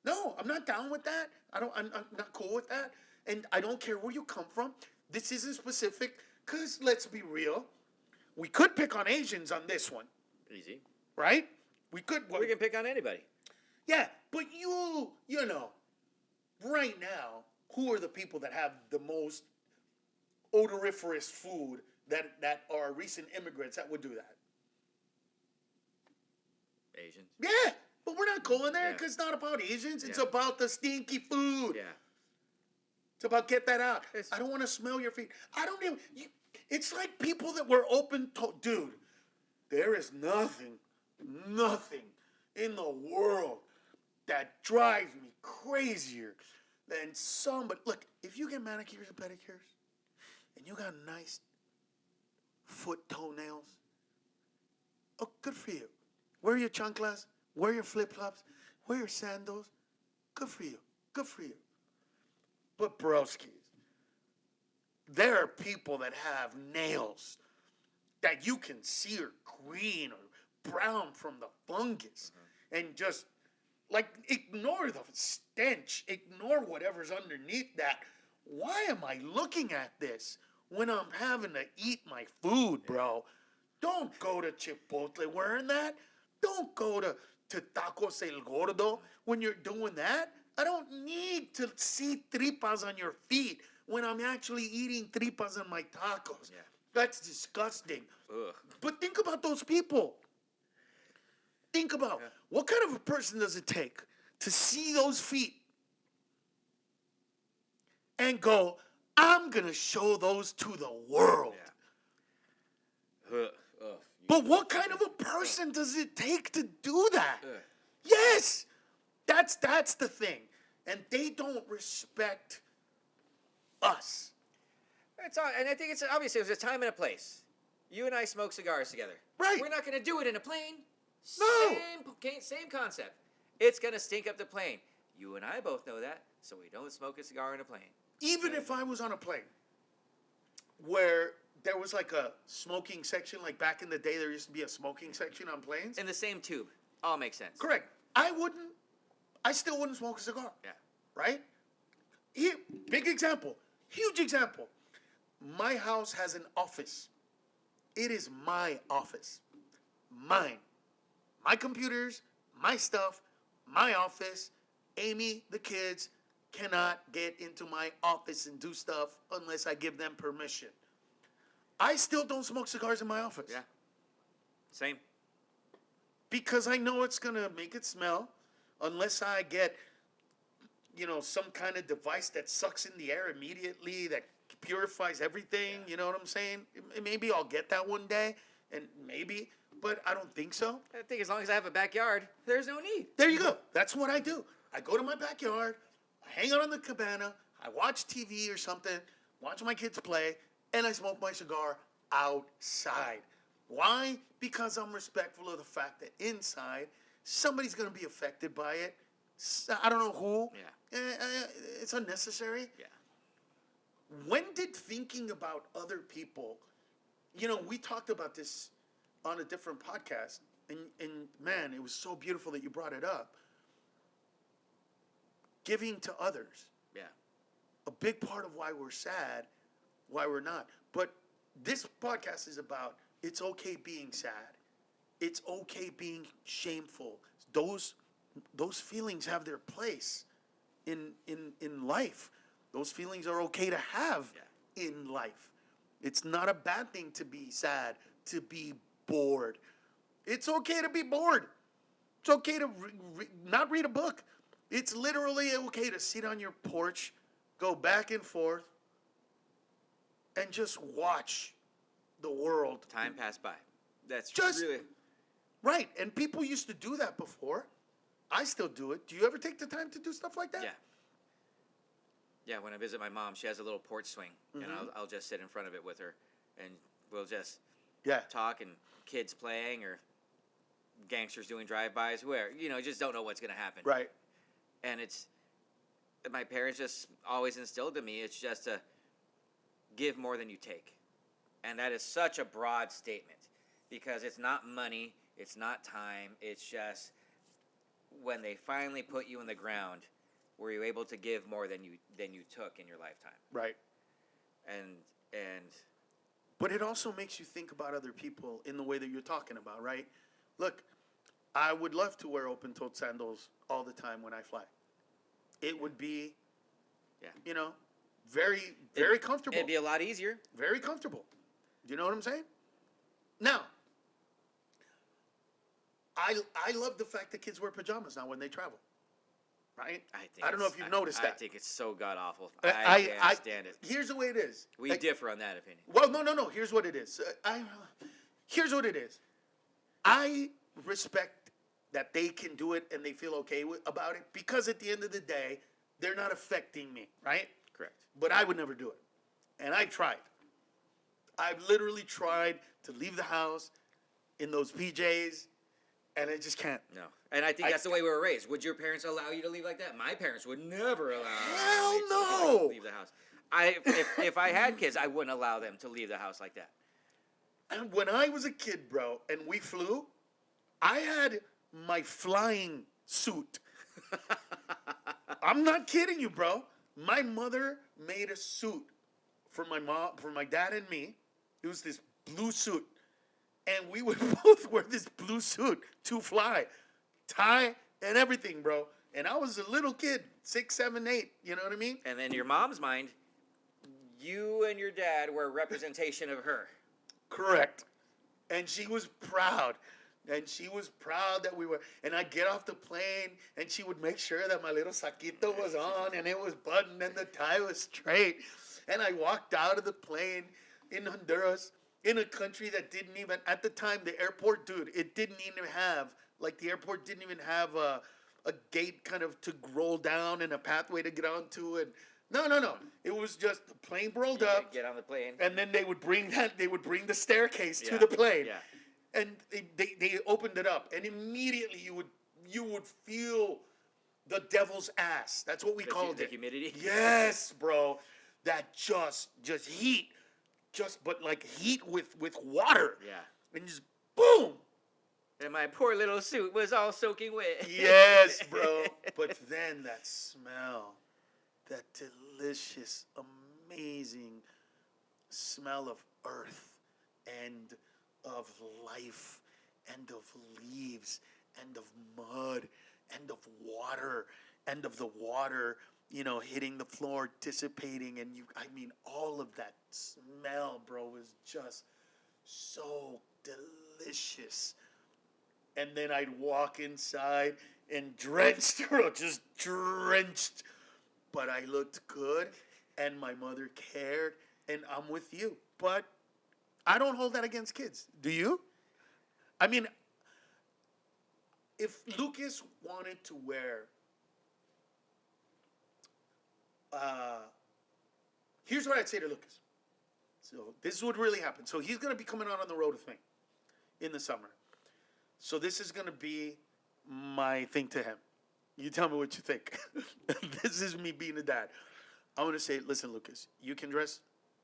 Speaker 1: No, I'm not down with that. I'm not cool with that. And I don't care where you come from. This isn't specific, because let's be real. We could pick on Asians on this one.
Speaker 2: Easy.
Speaker 1: Right? We could.
Speaker 2: We can pick on anybody.
Speaker 1: Yeah, but right now, who are the people that have the most odoriferous food that are recent immigrants that would do that?
Speaker 2: Asians.
Speaker 1: Yeah, but we're not going there because it's not about Asians. It's about the stinky food.
Speaker 2: Yeah.
Speaker 1: It's about get that out. I don't want to smell your feet. I don't even. It's like people that were open to. Dude, there is nothing in the world that drives me crazier than somebody. Look, if you get manicures and pedicures and you got nice foot toenails, oh, good for you. Wear your chanclas, wear your flip-flops, wear your sandals. Good for you. Good for you. But broskies, there are people that have nails that you can see are green or brown from the fungus. And just, like, ignore the stench. Ignore whatever's underneath that. Why am I looking at this when I'm having to eat my food, bro? Don't go to Chipotle wearing that. Don't go to Tacos El Gordo when you're doing that. I don't need to see tripas on your feet when I'm actually eating tripas on my tacos.
Speaker 2: Yeah.
Speaker 1: That's disgusting.
Speaker 2: Ugh.
Speaker 1: But think about those people. Think about what kind of a person does it take to see those feet and go, I'm going to show those to the world.
Speaker 2: Yeah.
Speaker 1: But what kind of a person does it take to do that? Yes, that's the thing. And they don't respect us.
Speaker 2: And I think it's obviously there's a time and a place. You and I smoke cigars together.
Speaker 1: Right.
Speaker 2: We're not going to do it in a plane.
Speaker 1: No.
Speaker 2: Same concept. It's going to stink up the plane. You and I both know that, so we don't smoke a cigar in a plane.
Speaker 1: Even if I was on a plane where there was like a smoking section, like back in the day there used to be a smoking section on planes.
Speaker 2: In the same tube. All makes sense.
Speaker 1: Correct. I still wouldn't smoke a cigar.
Speaker 2: Yeah.
Speaker 1: Right? Here, big example. Huge example. My house has an office. It is my office. Mine. My computers, my stuff, my office. Amy, the kids, cannot get into my office and do stuff unless I give them permission. I still don't smoke cigars in my office.
Speaker 2: Yeah. Same.
Speaker 1: Because I know it's going to make it smell unless I get, some kind of device that sucks in the air immediately, that purifies everything. You know what I'm saying? Maybe I'll get that one day, and maybe, but I don't think so.
Speaker 2: I think as long as I have a backyard, there's no need.
Speaker 1: There you go. That's what I do. I go to my backyard, I hang out on the cabana, I watch TV or something, watch my kids play, and I smoke my cigar outside. Why? Because I'm respectful of the fact that inside, somebody's going to be affected by it. I don't know who.
Speaker 2: Yeah.
Speaker 1: It's unnecessary.
Speaker 2: Yeah.
Speaker 1: When did thinking about other people, we talked about this on a different podcast, and man, it was so beautiful that you brought it up. Giving to others.
Speaker 2: Yeah.
Speaker 1: A big part of why we're sad, why we're not. But this podcast is about it's okay being sad. It's okay being shameful. Those feelings have their place in life. Those feelings are okay to have in life. It's not a bad thing to be sad, to be bored. It's okay to be bored. It's okay to not read a book. It's literally okay to sit on your porch, go back and forth, and just watch the world.
Speaker 2: Time passed by. That's
Speaker 1: Just-
Speaker 2: really...
Speaker 1: Right, and people used to do that before. I still do it. Do you ever take the time to do stuff like that?
Speaker 2: Yeah. Yeah, when I visit my mom, she has a little porch swing, and I'll just sit in front of it with her, and we'll just talk, and kids playing, or gangsters doing drive-bys, where, you just don't know what's going to happen.
Speaker 1: Right.
Speaker 2: And it's my parents just always instilled in me, it's just to give more than you take. And that is such a broad statement because it's not money, it's not time, it's just when they finally put you in the ground, were you able to give more than you took in your lifetime?
Speaker 1: Right.
Speaker 2: And
Speaker 1: But it also makes you think about other people in the way that you're talking about, right? Look, I would love to wear open-toed sandals all the time when I fly. It would be, you know, very, very comfortable.
Speaker 2: It'd be a lot easier.
Speaker 1: Very comfortable. Do you know what I'm saying? Now, I love the fact that kids wear pajamas now when they travel. Right? I don't know if you've noticed that.
Speaker 2: I think it's so god awful. I can't stand it.
Speaker 1: Here's the way it is.
Speaker 2: We differ on that opinion.
Speaker 1: Well, no. Here's what it is. Here's what it is. I respect that they can do it and they feel okay about it because at the end of the day, they're not affecting me, right?
Speaker 2: Correct.
Speaker 1: But I would never do it. And I tried. I've literally tried to leave the house in those PJs, and I just can't.
Speaker 2: No. And I think that's the way we were raised. Would your parents allow you to leave like that? My parents would never allow
Speaker 1: Hell
Speaker 2: me
Speaker 1: no!
Speaker 2: to leave the house. If I had kids, I wouldn't allow them to leave the house like that.
Speaker 1: And when I was a kid, bro, and we flew, I had my flying suit. I'm not kidding you, bro. My mother made a suit for my mom, for my dad and me. It was this blue suit. And we would both wear this blue suit to fly. Tie and everything, bro. And I was a little kid, 6, 7, 8. You know what I mean?
Speaker 2: And in your mom's mind, you and your dad were a representation of her.
Speaker 1: Correct. And she was proud. And she was proud that we were. And I'd get off the plane, and she would make sure that my little saquito was on, and it was buttoned, and the tie was straight. And I walked out of the plane in Honduras, in a country that didn't even, at the time, the airport, dude, it didn't even have, like the airport didn't even have a gate kind of to roll down and a pathway to get onto. And no. It was just the plane rolled up.
Speaker 2: Get on the plane.
Speaker 1: And then they would bring the staircase to the plane.
Speaker 2: Yeah.
Speaker 1: And they opened it up. And immediately you would feel the devil's ass. That's what we called it.
Speaker 2: The humidity?
Speaker 1: Yes, bro. That just heat. But like heat with water.
Speaker 2: Yeah.
Speaker 1: And just boom.
Speaker 2: And my poor little suit was all soaking wet.
Speaker 1: Yes, bro. But then that smell, that delicious, amazing smell of earth and of life and of leaves and of mud and of water and of the water, hitting the floor, dissipating, and all of that smell, bro, was just so delicious. And then I'd walk inside and drenched, bro, just drenched. But I looked good, and my mother cared, and I'm with you. But I don't hold that against kids. Do you? I mean, if Lucas wanted to wear, here's what I'd say to Lucas. So this is what really happened. So he's going to be coming out on the road with me in the summer. So this is going to be my thing to him. You tell me what you think. This is me being a dad. I want to say, listen, Lucas, you can dress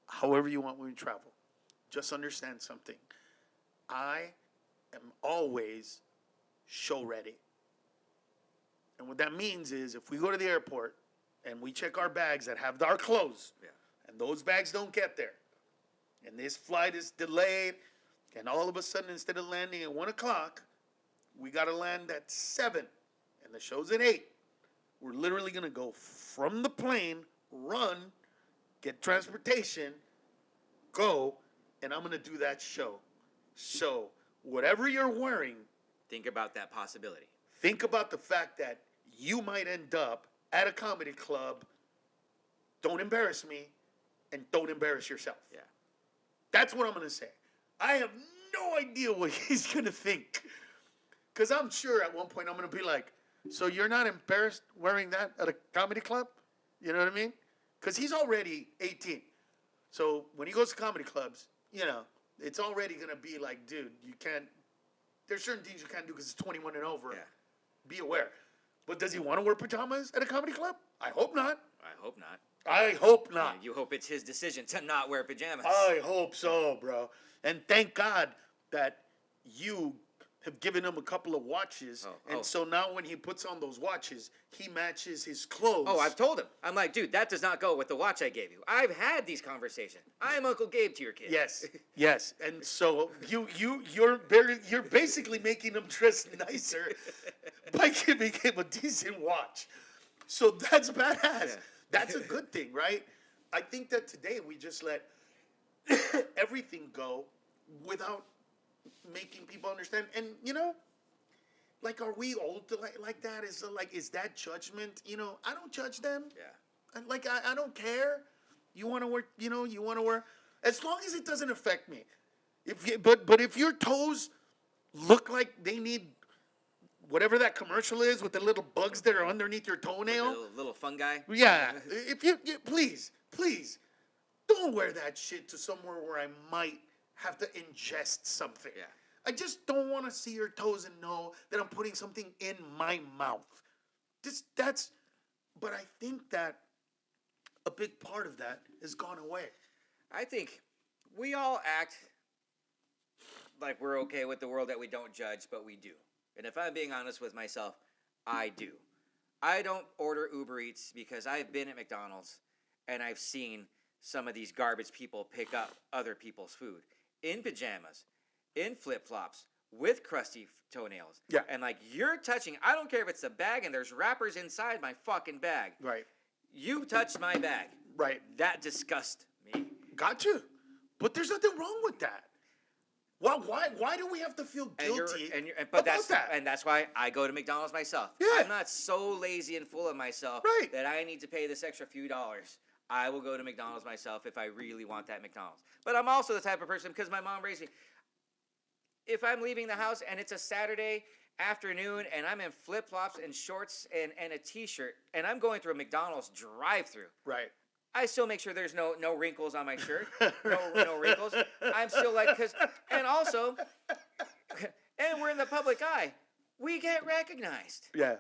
Speaker 1: however you want when you travel. Just understand something. I am always show ready. And what that means is if we go to the airport and we check our bags that have our clothes, and those bags don't get there, and this flight is delayed, and all of a sudden, instead of landing at 1 o'clock, we got to land at 7, and the show's at 8. We're literally going to go from the plane, run, get transportation, go, and I'm going to do that show. So whatever you're wearing,
Speaker 2: think about that possibility.
Speaker 1: Think about the fact that you might end up at a comedy club. Don't embarrass me, and don't embarrass yourself.
Speaker 2: Yeah. That's
Speaker 1: what I'm going to say. I have no idea what he's going to think. Because I'm sure at one point I'm going to be like, so you're not embarrassed wearing that at a comedy club? You know what I mean? Because he's already 18. So when he goes to comedy clubs, it's already going to be like, dude, you can't, there's certain things you can't do because it's 21 and over.
Speaker 2: Yeah.
Speaker 1: Be aware. But does he want to wear pajamas at a comedy club? I hope not.
Speaker 2: I hope not.
Speaker 1: I hope not.
Speaker 2: Yeah, you hope it's his decision to not wear pajamas.
Speaker 1: I hope so, bro. And thank God that you have given him a couple of watches. And so now when he puts on those watches, he matches his clothes.
Speaker 2: Oh, I've told him. I'm like, dude, that does not go with the watch I gave you. I've had these conversations. I am Uncle Gabe to your kid.
Speaker 1: Yes, yes. And so you're basically making him dress nicer by giving him a decent watch. So that's badass. Yeah. That's a good thing, right? I think that today we just let everything go without making people understand. And like, are we old to like that? Is that judgment? I don't judge them.
Speaker 2: Yeah.
Speaker 1: Like I don't care. You want to wear, you want to wear, as long as it doesn't affect me. But if your toes look like they need whatever that commercial is with the little bugs that are underneath your toenail,
Speaker 2: little fungi.
Speaker 1: Yeah. If you please don't wear that shit to somewhere where I might have to ingest something.
Speaker 2: Yeah.
Speaker 1: I just don't want to see your toes and know that I'm putting something in my mouth. But I think that a big part of that has gone away.
Speaker 2: I think we all act like we're okay with the world that we don't judge, but we do. And if I'm being honest with myself, I do. I don't order Uber Eats because I've been at McDonald's and I've seen some of these garbage people pick up other people's food in pajamas, in flip-flops, with crusty toenails.
Speaker 1: Yeah.
Speaker 2: And like, you're touching, I don't care if it's a bag and there's wrappers inside my fucking bag.
Speaker 1: Right.
Speaker 2: You touched my bag.
Speaker 1: Right.
Speaker 2: That disgusts me.
Speaker 1: Gotcha. But there's nothing wrong with that. Why do we have to feel guilty about that?
Speaker 2: And that's why I go to McDonald's myself.
Speaker 1: Yeah.
Speaker 2: I'm not so lazy and full of myself that I need to pay this extra few dollars. I will go to McDonald's myself if I really want that McDonald's. But I'm also the type of person, because my mom raised me, if I'm leaving the house and it's a Saturday afternoon and I'm in flip-flops and shorts and a T-shirt and I'm going through a McDonald's drive-thru.
Speaker 1: Right.
Speaker 2: I still make sure there's no wrinkles on my shirt, no wrinkles. I'm still like, and also, and we're in the public eye. We get recognized.
Speaker 1: Yeah.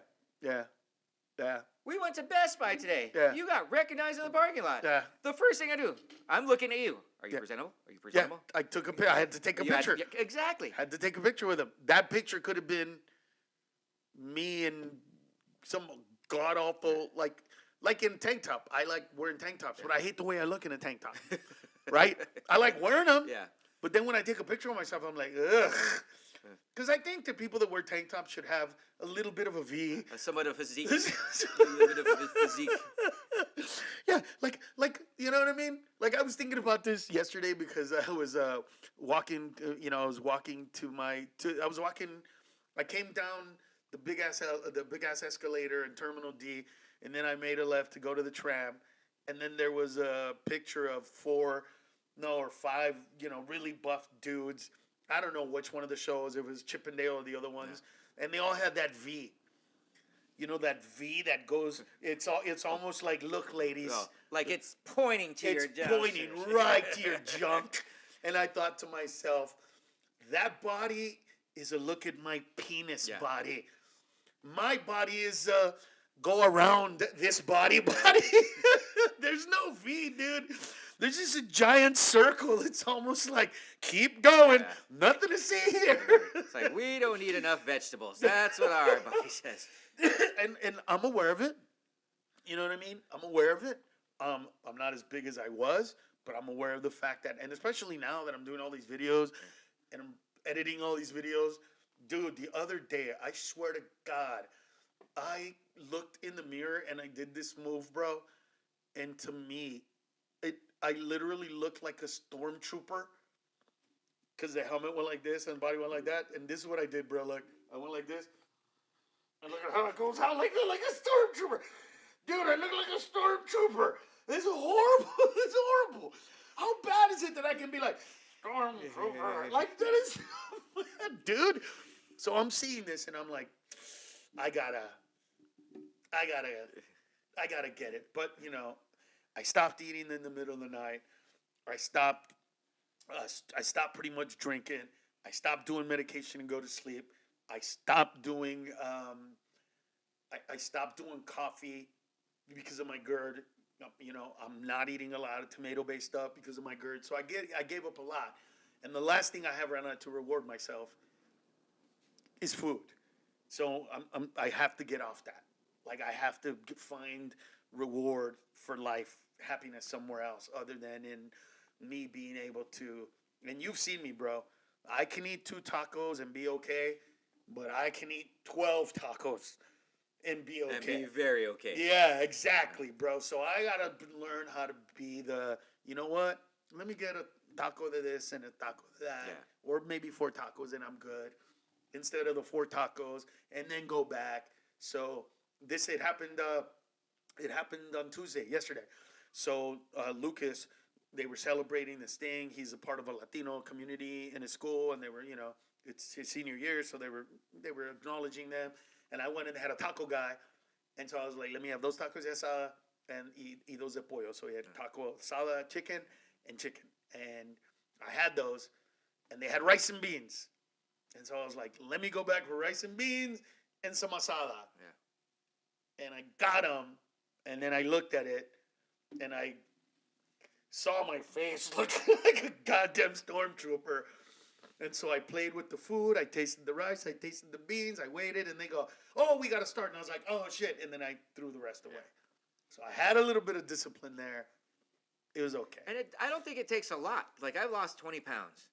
Speaker 2: We went to Best Buy today.
Speaker 1: Yeah.
Speaker 2: You got recognized in the parking lot.
Speaker 1: Yeah.
Speaker 2: The first thing I do, I'm looking at you. Are you presentable? Are you presentable?
Speaker 1: Yeah. I had to take a picture.
Speaker 2: Exactly.
Speaker 1: Had to take a picture with him. That picture could have been me and some god awful like in tank top. I like wearing tank tops, but I hate the way I look in a tank top. Right? I like wearing them.
Speaker 2: Yeah.
Speaker 1: But then when I take a picture of myself, I'm like, ugh. Because I think the people that wear tank tops should have a little bit of a V.
Speaker 2: Somewhat of a physique. a little bit of a physique.
Speaker 1: Yeah, like you know what I mean? Like I was thinking about this yesterday because I was walking. I came down the big ass escalator in Terminal D, and then I made a left to go to the tram, and then there was a picture of 4 or 5, really buff dudes. I don't know which one of the shows. It was Chippendale or the other ones, and they all had that V. That V that goes. It's almost like, look, ladies.
Speaker 2: Oh, like it's pointing to your junk.
Speaker 1: It's pointing right to your junk. And I thought to myself, that body is a look at my penis body. My body is go around this body. There's no V, dude. There's just a giant circle. It's almost like, keep going. Yeah. Nothing to see here.
Speaker 2: It's like, we don't need enough vegetables. That's what our body says.
Speaker 1: And I'm aware of it. You know what I mean? I'm aware of it. I'm not as big as I was, but I'm aware of the fact that, and especially now that I'm doing all these videos and I'm editing all these videos, dude, the other day, I swear to God, I looked in the mirror and I did this move, bro. And to me, I literally looked like a stormtrooper because the helmet went like this and the body went like that. And this is what I did, bro. Like, I went like this. And look at how it goes out like a stormtrooper. Dude, I look like a stormtrooper. This is horrible. It's horrible. How bad is it that I can be like, stormtrooper? Like, that is, dude. So I'm seeing this and I'm like, I gotta get it. But, I stopped eating in the middle of the night. I stopped pretty much drinking. I stopped doing medication and go to sleep. I stopped doing I stopped doing coffee because of my GERD. I'm not eating a lot of tomato-based stuff because of my GERD. So I gave up a lot. And the last thing I have right now to reward myself is food. So I have to get off that. Like, I have to find reward for life, happiness somewhere else other than in me being able to. And you've seen me, bro. I can eat 2 tacos and be okay, but I can eat 12 tacos and be okay.
Speaker 2: And be very okay.
Speaker 1: Yeah, exactly, bro. So I gotta learn how to be you know what? Let me get a taco to this and a taco to that.
Speaker 2: Yeah.
Speaker 1: Or maybe 4 tacos and I'm good. Instead of the 4 tacos and then go back. So it happened on Tuesday, yesterday. So Lucas, they were celebrating this thing. He's a part of a Latino community in his school, and they were, it's his senior year, so they were acknowledging them. And I went and had a taco guy, and so I was like, let me have those tacos de asada and y dos de pollo. So he had taco asada, chicken, and chicken. And I had those, and they had rice and beans. And so I was like, let me go back for rice and beans and some asada. Yeah. And I got them, and then I looked at it, and I saw my face looking like a goddamn stormtrooper. And so I played with the food. I tasted the rice. I tasted the beans. I waited, and they go, oh, we got to start. And I was like, oh, shit. And then I threw the rest away. So I had a little bit of discipline there. It was okay.
Speaker 2: And I don't think it takes a lot. Like, I've lost 20 pounds,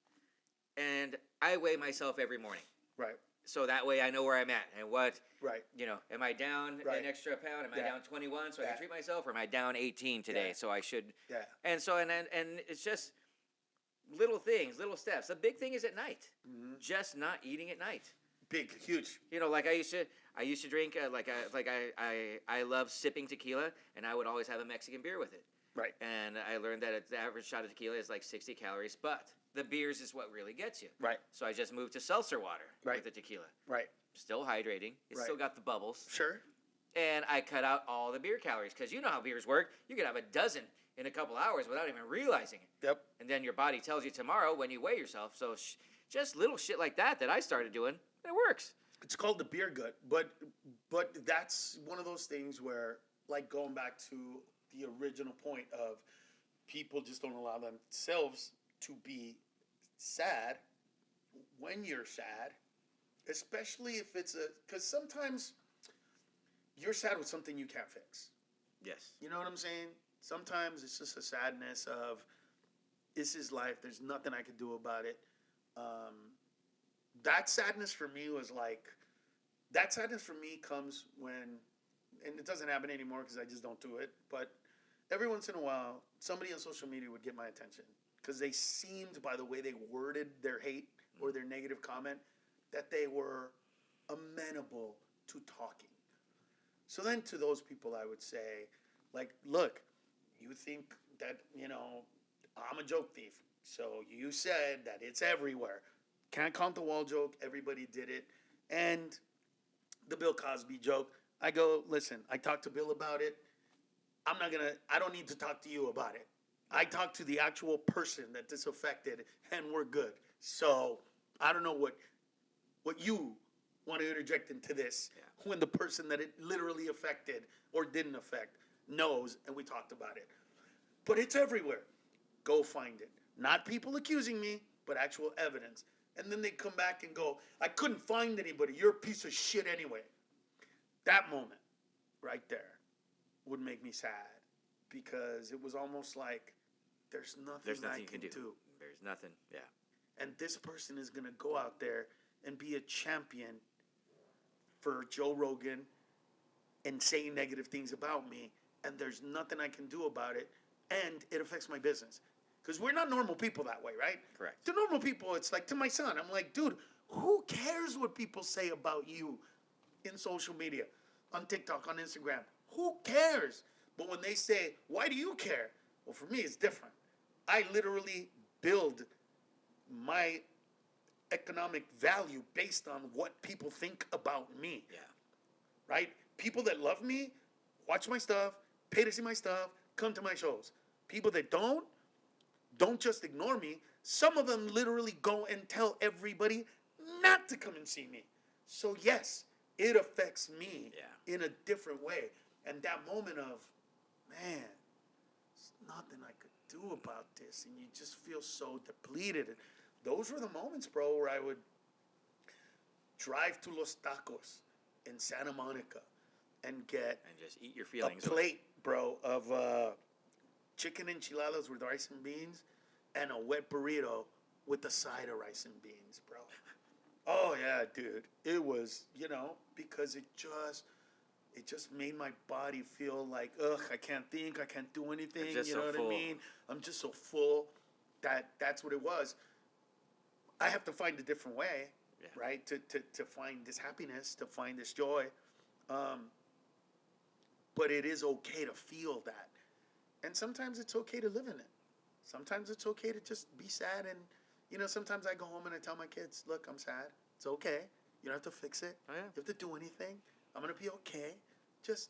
Speaker 2: and I weigh myself every morning.
Speaker 1: Right.
Speaker 2: So that way I know where I'm at and what,
Speaker 1: right.
Speaker 2: Am I down an extra pound? Am I down 21 so I can treat myself? Or am I down 18 today so I should?
Speaker 1: Yeah.
Speaker 2: And so, and it's just little things, little steps. The big thing is at night. Mm-hmm. Just not eating at night.
Speaker 1: Big, huge.
Speaker 2: Like I used to drink, I love sipping tequila, and I would always have a Mexican beer with it.
Speaker 1: Right.
Speaker 2: And I learned that the average shot of tequila is like 60 calories, but the beers is what really gets you.
Speaker 1: Right.
Speaker 2: So I just moved to seltzer water with the tequila.
Speaker 1: Right.
Speaker 2: Still hydrating. It's still got the bubbles.
Speaker 1: Sure.
Speaker 2: And I cut out all the beer calories because you know how beers work. You could have a dozen in a couple hours without even realizing it.
Speaker 1: Yep.
Speaker 2: And then your body tells you tomorrow when you weigh yourself. So just little shit like that I started doing. It works. It's
Speaker 1: called the beer gut. But that's one of those things where, like, going back to the original point of people just don't allow themselves to be sad when you're sad, especially if it's because sometimes you're sad with something you can't fix.
Speaker 2: Yes.
Speaker 1: You know what I'm saying? Sometimes it's just a sadness of, this is life, there's nothing I can do about it. That sadness for me comes when, and it doesn't happen anymore because I just don't do it, but every once in a while, somebody on social media would get my attention because they seemed, by the way they worded their hate or their negative comment, that they were amenable to talking. So then to those people, I would say, like, look, you think that, I'm a joke thief. So you said that it's everywhere. Can't count the wall joke. Everybody did it. And the Bill Cosby joke. I go, listen, I talked to Bill about it. I don't need to talk to you about it. I talked to the actual person that this affected, and we're good. So I don't know what you want to interject into this when the person that it literally affected or didn't affect knows, and we talked about it. But it's everywhere. Go find it. Not people accusing me, but actual evidence. And then they come back and go, I couldn't find anybody. You're a piece of shit anyway. That moment right there would make me sad because it was almost like there's nothing I can do.
Speaker 2: There's nothing, yeah.
Speaker 1: And this person is going to go out there and be a champion for Joe Rogan and saying negative things about me, and there's nothing I can do about it, and it affects my business. Because we're not normal people that way, right?
Speaker 2: Correct.
Speaker 1: To normal people, it's like, to my son, I'm like, dude, who cares what people say about you in social media, on TikTok, on Instagram? Who cares? But when they say, why do you care? Well, for me, it's different. I literally build my economic value based on what people think about me.
Speaker 2: Yeah.
Speaker 1: Right? People that love me, watch my stuff, pay to see my stuff, come to my shows. People that don't just ignore me. Some of them literally go and tell everybody not to come and see me. So yes, it affects me in a different way. And that moment of, man, there's nothing I could do about this. And you just feel so depleted. And those were the moments, bro, where I would drive to Los Tacos in Santa Monica and get
Speaker 2: And just eat your feelings
Speaker 1: a plate, bro, of chicken enchiladas with rice and beans and a wet burrito with a side of rice and beans, bro. Oh yeah, dude. It was, because it just made my body feel like, I can't think, I can't do anything.
Speaker 2: Just
Speaker 1: You
Speaker 2: so
Speaker 1: know what
Speaker 2: full.
Speaker 1: I mean? I'm just so full that's what it was. I have to find a different way, right? To find this happiness, to find this joy. But it is okay to feel that. And sometimes it's okay to live in it. Sometimes it's okay to just be sad. And, sometimes I go home and I tell my kids, look, I'm sad. It's okay. You don't have to fix it.
Speaker 2: Oh, yeah.
Speaker 1: You have to do anything. I'm going to be okay. Just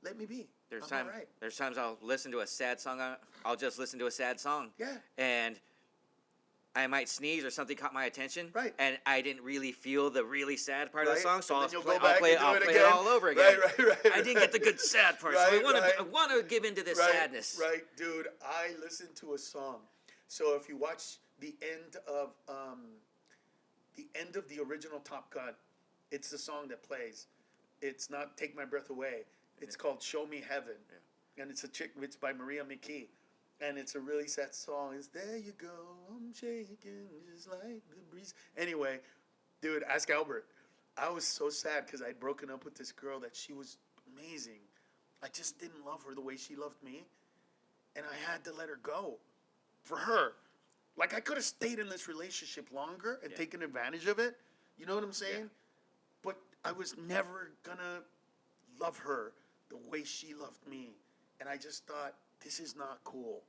Speaker 1: let me be.
Speaker 2: There's
Speaker 1: I'm all right.
Speaker 2: There's times I'll listen to a sad song. I'll just listen to a sad song.
Speaker 1: Yeah.
Speaker 2: And I might sneeze or something caught my attention.
Speaker 1: Right.
Speaker 2: And I didn't really feel the really sad part of
Speaker 1: Right.
Speaker 2: the song, so
Speaker 1: And
Speaker 2: I'll
Speaker 1: then you'll
Speaker 2: play,
Speaker 1: go back
Speaker 2: I'll play,
Speaker 1: and do
Speaker 2: I'll
Speaker 1: it
Speaker 2: play it
Speaker 1: again.
Speaker 2: all over again.
Speaker 1: Right.
Speaker 2: I didn't get the good sad part, so I want to give into this sadness.
Speaker 1: Right, dude. I listened to a song. So if you watch the end of the original Top Gun, it's the song that plays. It's not "Take My Breath Away." It's called "Show Me Heaven," and it's It's by Maria McKee, and it's a really sad song. It's "There you go, I'm shaking just like the breeze." Anyway, dude, ask Albert. I was so sad because I'd broken up with this girl that she was amazing. I just didn't love her the way she loved me, and I had to let her go for her. Like, I could have stayed in this relationship longer and taken advantage of it. You know what I'm saying?
Speaker 2: Yeah.
Speaker 1: But I was never gonna love her the way she loved me. And I just thought, this is not cool.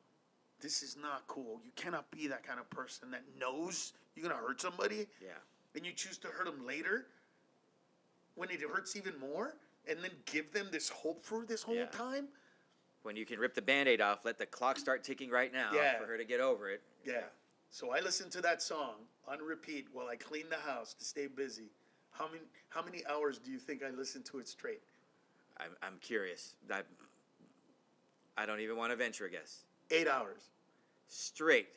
Speaker 1: This is not cool. You cannot be that kind of person that knows you're gonna hurt somebody.
Speaker 2: Yeah.
Speaker 1: And you choose to hurt them later when it hurts even more, and then give them this hope for this whole time.
Speaker 2: When you can rip the Band-Aid off, let the clock start ticking right now for her to get over it.
Speaker 1: Yeah. So I listened to that song on repeat while I cleaned the house to stay busy. How many hours do you think I listened to it straight?
Speaker 2: I'm curious. I don't even want to venture a guess.
Speaker 1: 8 hours.
Speaker 2: Straight.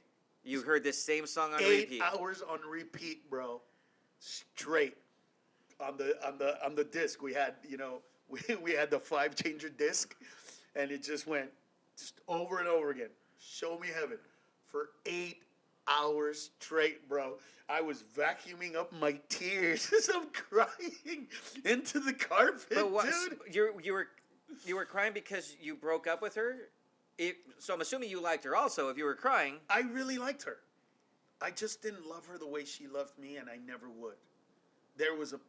Speaker 2: You heard this same song on
Speaker 1: 8
Speaker 2: repeat.
Speaker 1: 8 hours on repeat, bro. Straight. On the disc we had, we had the 5-changer disc, and it just went over and over again. Show Me Heaven for 8 hours straight, bro. I was vacuuming up my tears as I'm crying into the carpet,
Speaker 2: But what,
Speaker 1: dude.
Speaker 2: you were crying because you broke up with her? So I'm assuming you liked her also if you were crying.
Speaker 1: I really liked her. I just didn't love her the way she loved me, and I never would. There was a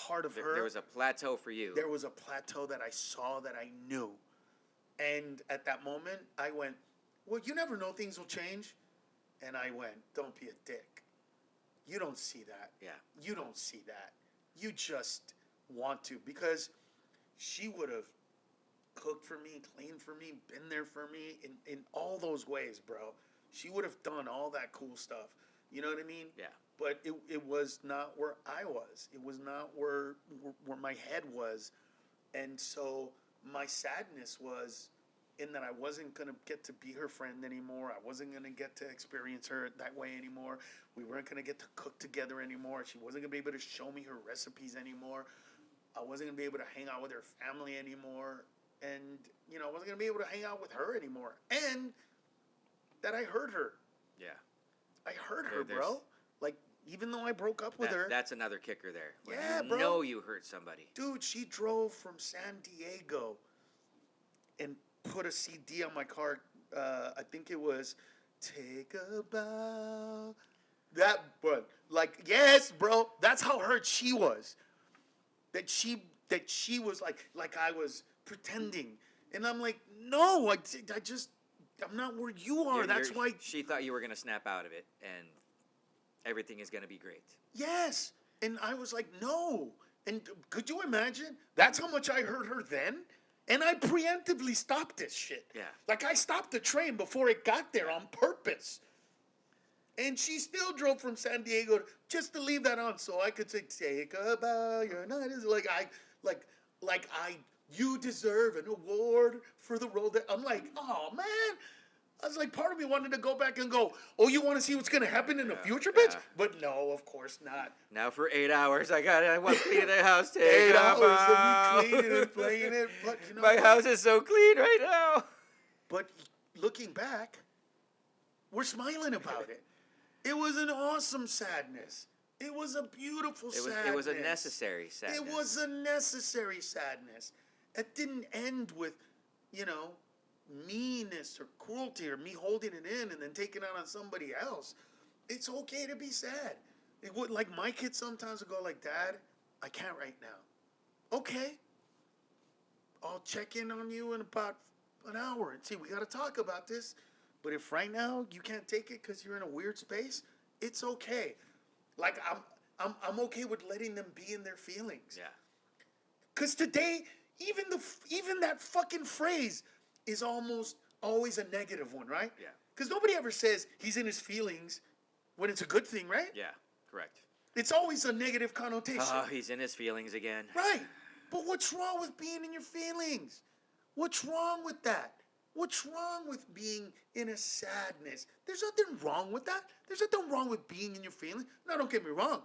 Speaker 1: part of her.
Speaker 2: There was a plateau for you.
Speaker 1: There was a plateau that I saw, that I knew. And at that moment, I went, well, you never know, things will change. And I went, don't be a dick. You don't see that.
Speaker 2: Yeah.
Speaker 1: You don't see that. You just want to. Because she would have cooked for me, cleaned for me, been there for me in all those ways, bro. She would have done all that cool stuff. You know what I mean?
Speaker 2: Yeah.
Speaker 1: But it was not where I was. It was not where my head was. And so my sadness was in that I wasn't going to get to be her friend anymore. I wasn't going to get to experience her that way anymore. We weren't going to get to cook together anymore. She wasn't going to be able to show me her recipes anymore. I wasn't going to be able to hang out with her family anymore. And, I wasn't going to be able to hang out with her anymore. And that I hurt her.
Speaker 2: Yeah.
Speaker 1: I hurt her, bro. Like, even though I broke up with her.
Speaker 2: That's another kicker there.
Speaker 1: Yeah,
Speaker 2: you
Speaker 1: bro.
Speaker 2: know you hurt somebody.
Speaker 1: Dude, she drove from San Diego and put a CD on my car. I think it was Take a Bow. That one. Like, yes, bro. That's how hurt she was. That she was like I was pretending. And I'm like, no, I'm not where you are. That's why.
Speaker 2: She thought you were going to snap out of it and everything is going to be great.
Speaker 1: Yes. And I was like, no. And could you imagine? That's how much I hurt her then. And I preemptively stopped this shit.
Speaker 2: Yeah.
Speaker 1: Like, I stopped the train before it got there on purpose. And she still drove from San Diego just to leave that on so I could say, take a bow, your night is like I You deserve an award for the role that I'm like, oh man. I was like, part of me wanted to go back and go, oh, you want to see what's going to happen in the future, bitch?
Speaker 2: yeah.
Speaker 1: But no, of course not.
Speaker 2: Now for 8 hours, I want to clean the house.
Speaker 1: 8 hours
Speaker 2: out.
Speaker 1: of me cleaning and playing it. But you know
Speaker 2: My
Speaker 1: what?
Speaker 2: house is so clean right now.
Speaker 1: But looking back, we're smiling about it. It was an awesome sadness. It was a beautiful sadness.
Speaker 2: It was a necessary sadness.
Speaker 1: It was a necessary sadness. It didn't end with, you know, meanness or cruelty or me holding it in and then taking it out on somebody else. It's okay to be sad. It would, like my kids sometimes will go like, Dad, I can't right now. Okay. I'll check in on you in about an hour and see, we got to talk about this. But if right now you can't take it because you're in a weird space, it's okay. Like I'm okay with letting them be in their feelings.
Speaker 2: Yeah.
Speaker 1: Because today, even that fucking phrase is almost always a negative one, right?
Speaker 2: Yeah.
Speaker 1: Because nobody ever says he's in his feelings when it's a good thing, right?
Speaker 2: Yeah, correct.
Speaker 1: It's always a negative connotation.
Speaker 2: Oh, he's in his feelings again.
Speaker 1: Right. But what's wrong with being in your feelings? What's wrong with that? What's wrong with being in a sadness? There's nothing wrong with that. There's nothing wrong with being in your feelings. Now, don't get me wrong.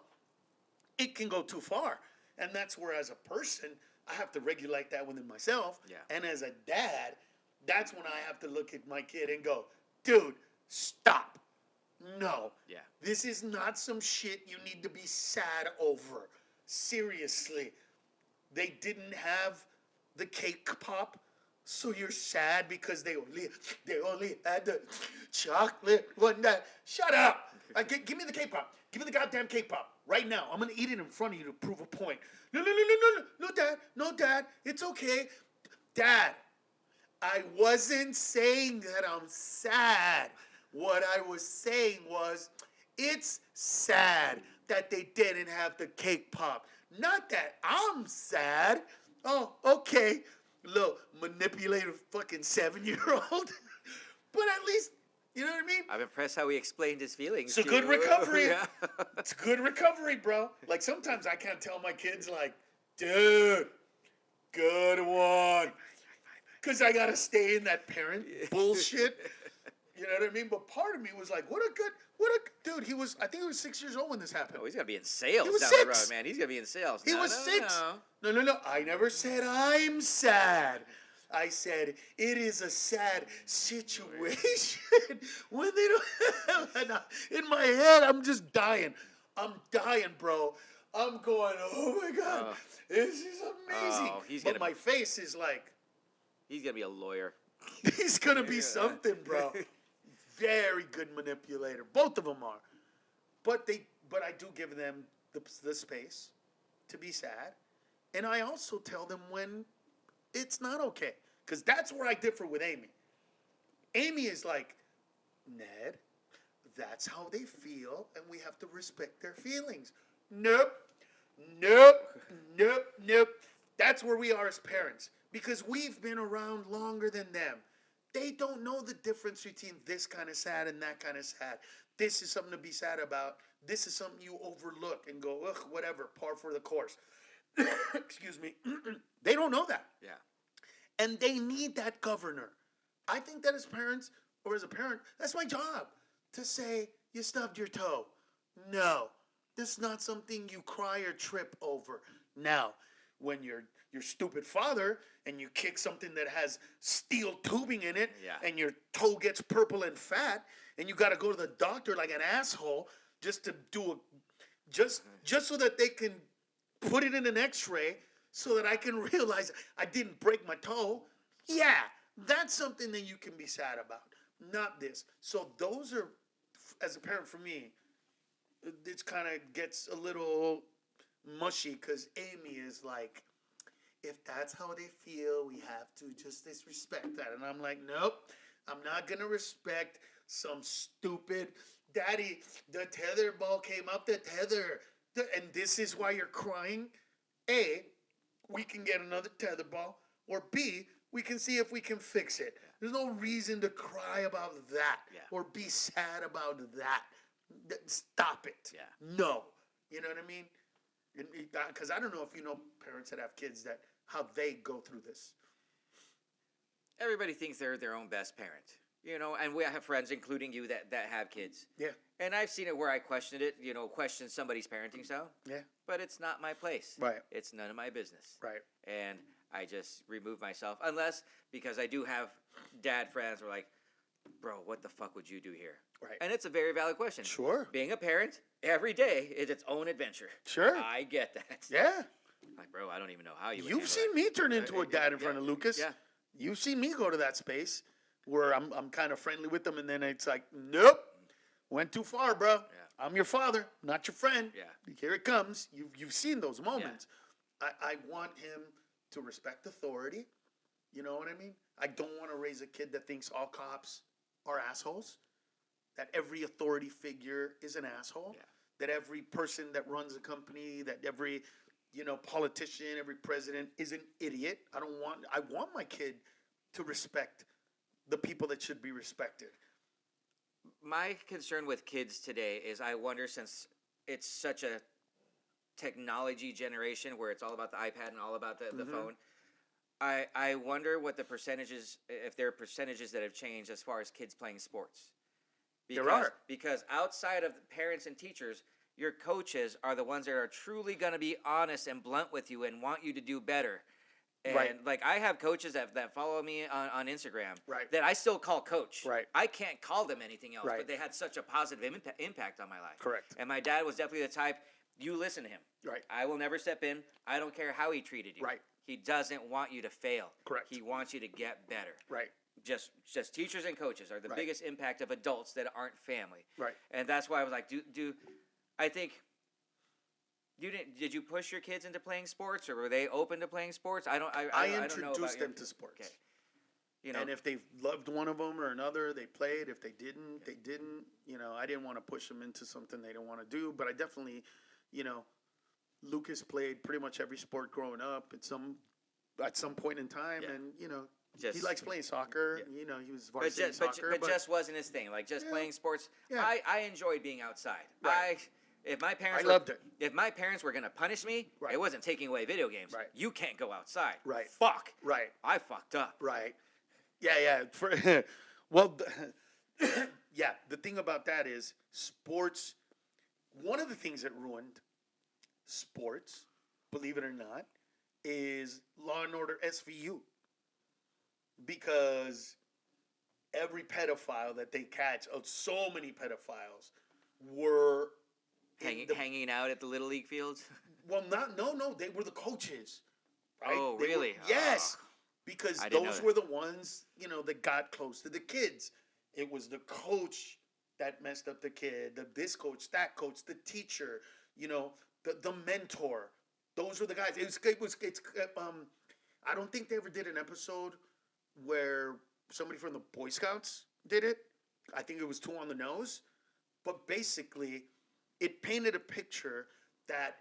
Speaker 1: It can go too far. And that's where, as a person, I have to regulate that within myself.
Speaker 2: Yeah.
Speaker 1: And as a dad, that's when I have to look at my kid and go, dude, stop. No.
Speaker 2: Yeah.
Speaker 1: This is not some shit you need to be sad over. Seriously. They didn't have the cake pop, so you're sad because they only had the chocolate one night. Shut up. Give me the cake pop. Give me the goddamn cake pop right now. I'm going to eat it in front of you to prove a point. No, Dad. No, Dad. It's okay. Dad, I wasn't saying that I'm sad. What I was saying was, it's sad that they didn't have the cake pop. Not that I'm sad. Oh, okay. Little manipulative fucking 7-year-old. But at least, you know what I mean?
Speaker 2: I'm impressed how he explained his feelings.
Speaker 1: It's a good recovery.
Speaker 2: Yeah.
Speaker 1: It's good recovery, bro. Like sometimes I can't tell my kids like, dude, good one. Because I got to stay in that parent bullshit. You know what I mean? But part of me was like, dude, I think he was 6 years old when this happened.
Speaker 2: Oh, he's going to be in sales
Speaker 1: He was
Speaker 2: down
Speaker 1: 6.
Speaker 2: the road, man. He's going to be in sales.
Speaker 1: He was 6. No. I never said I'm sad. I said it is a sad situation when they don't have, in my head, I'm just dying. I'm dying, bro. I'm going, oh my God, this is amazing. But my face is like,
Speaker 2: he's going to be a lawyer.
Speaker 1: He's going to be something, bro. Very good manipulator. Both of them are. But I do give them the space to be sad. And I also tell them when it's not okay. Because that's where I differ with Amy. Amy is like, Ned, that's how they feel, and we have to respect their feelings. Nope. That's where we are as parents. Because we've been around longer than them. They don't know the difference between this kind of sad and that kind of sad. This is something to be sad about. This is something you overlook and go, ugh, whatever, par for the course. Excuse me. They don't know that.
Speaker 2: Yeah.
Speaker 1: And they need that governor. I think that as parents, or as a parent, that's my job. To say, you stubbed your toe. No. This is not something you cry or trip over. Now, when your stupid father and you kick something that has steel tubing in it, and your toe gets purple and fat, and you got to go to the doctor like an asshole just to do just so that they can put it in an x-ray so that I can realize I didn't break my toe. Yeah, that's something that you can be sad about, not this. So those are, as a parent for me, it kind of gets a little mushy because Amy is like, if that's how they feel, we have to just disrespect that. And I'm like, nope, I'm not going to respect some stupid, Daddy, the tether ball came up the tether. And this is why you're crying. A, we can get another tether ball. Or B, we can see if we can fix it. There's no reason to cry about that or be sad about that. Stop it.
Speaker 2: Yeah.
Speaker 1: No. You know what I mean? Because I don't know if you know parents that have kids that how they go through this?
Speaker 2: Everybody thinks they're their own best parent, and we have friends, including you, that have kids.
Speaker 1: Yeah.
Speaker 2: And I've seen it where I questioned it, question somebody's parenting style.
Speaker 1: Yeah.
Speaker 2: But it's not my place.
Speaker 1: Right.
Speaker 2: It's none of my business.
Speaker 1: Right.
Speaker 2: And I just remove myself, unless, because I do have dad friends who are like, bro, what the fuck would you do here?
Speaker 1: Right.
Speaker 2: And it's a very valid question.
Speaker 1: Sure.
Speaker 2: Being a parent, every day is its own adventure.
Speaker 1: Sure.
Speaker 2: I get that.
Speaker 1: Yeah.
Speaker 2: Like, bro, I don't even know how you would
Speaker 1: You've
Speaker 2: handle
Speaker 1: seen
Speaker 2: that.
Speaker 1: me turn into a dad in front of Lucas.
Speaker 2: Yeah.
Speaker 1: You've seen me go to that space where I'm kind of friendly with them, and then it's like, nope, went too far, bro.
Speaker 2: Yeah.
Speaker 1: I'm your father, not your friend.
Speaker 2: Yeah.
Speaker 1: Here it comes. You've seen those moments. Yeah. I want him to respect authority. You know what I mean? I don't want to raise a kid that thinks all cops are assholes, that every authority figure is an asshole, that every person that runs a company, that every politician, every president is an idiot. I want my kid to respect the people that should be respected.
Speaker 2: My concern with kids today is, I wonder, since it's such a technology generation where it's all about the iPad and all about the phone, I wonder what the percentages, if there are percentages that have changed as far as kids playing sports.
Speaker 1: There are.
Speaker 2: Because outside of parents and teachers, your coaches are the ones that are truly going to be honest and blunt with you and want you to do better. And like, I have coaches that follow me on Instagram that I still call coach.
Speaker 1: Right.
Speaker 2: I can't call them anything else, but they had such a positive impact on my life.
Speaker 1: Correct.
Speaker 2: And my dad was definitely the type, you listen to him.
Speaker 1: Right.
Speaker 2: I will never step in. I don't care how he treated you.
Speaker 1: Right.
Speaker 2: He doesn't want you to fail.
Speaker 1: Correct.
Speaker 2: He wants you to get better.
Speaker 1: Right.
Speaker 2: Just teachers and coaches are the biggest impact of adults that aren't family.
Speaker 1: Right.
Speaker 2: And that's why I was like, I think did you push your kids into playing sports, or were they open to playing sports? I
Speaker 1: introduced them to sports.
Speaker 2: Okay.
Speaker 1: And if they loved one of them or another, they played. If they didn't, they didn't. I didn't want to push them into something they didn't want to do, but I definitely, Lucas played pretty much every sport growing up at some point in time, and he likes playing soccer.
Speaker 2: Yeah.
Speaker 1: He was varsity soccer,
Speaker 2: but just wasn't his thing. Like, just playing sports.
Speaker 1: Yeah.
Speaker 2: I enjoyed being outside.
Speaker 1: Right.
Speaker 2: If my parents
Speaker 1: loved it.
Speaker 2: If my parents were gonna punish me, it wasn't taking away video games.
Speaker 1: Right.
Speaker 2: You can't go outside.
Speaker 1: Right.
Speaker 2: Fuck.
Speaker 1: Right.
Speaker 2: I fucked up.
Speaker 1: Right. Yeah. Well, the thing about that is sports. One of the things that ruined sports, believe it or not, is Law and Order SVU. Because every pedophile that they catch, so many pedophiles, were
Speaker 2: hanging out at the Little League fields.
Speaker 1: Well, no, they were the coaches. Right?
Speaker 2: Oh, really?
Speaker 1: Yes, because those were the ones that got close to the kids. It was the coach that messed up the kid, this coach, that coach, the teacher, the mentor. Those were the guys. It's I don't think they ever did an episode where somebody from the Boy Scouts did it. I think it was too on the nose. But basically, it painted a picture that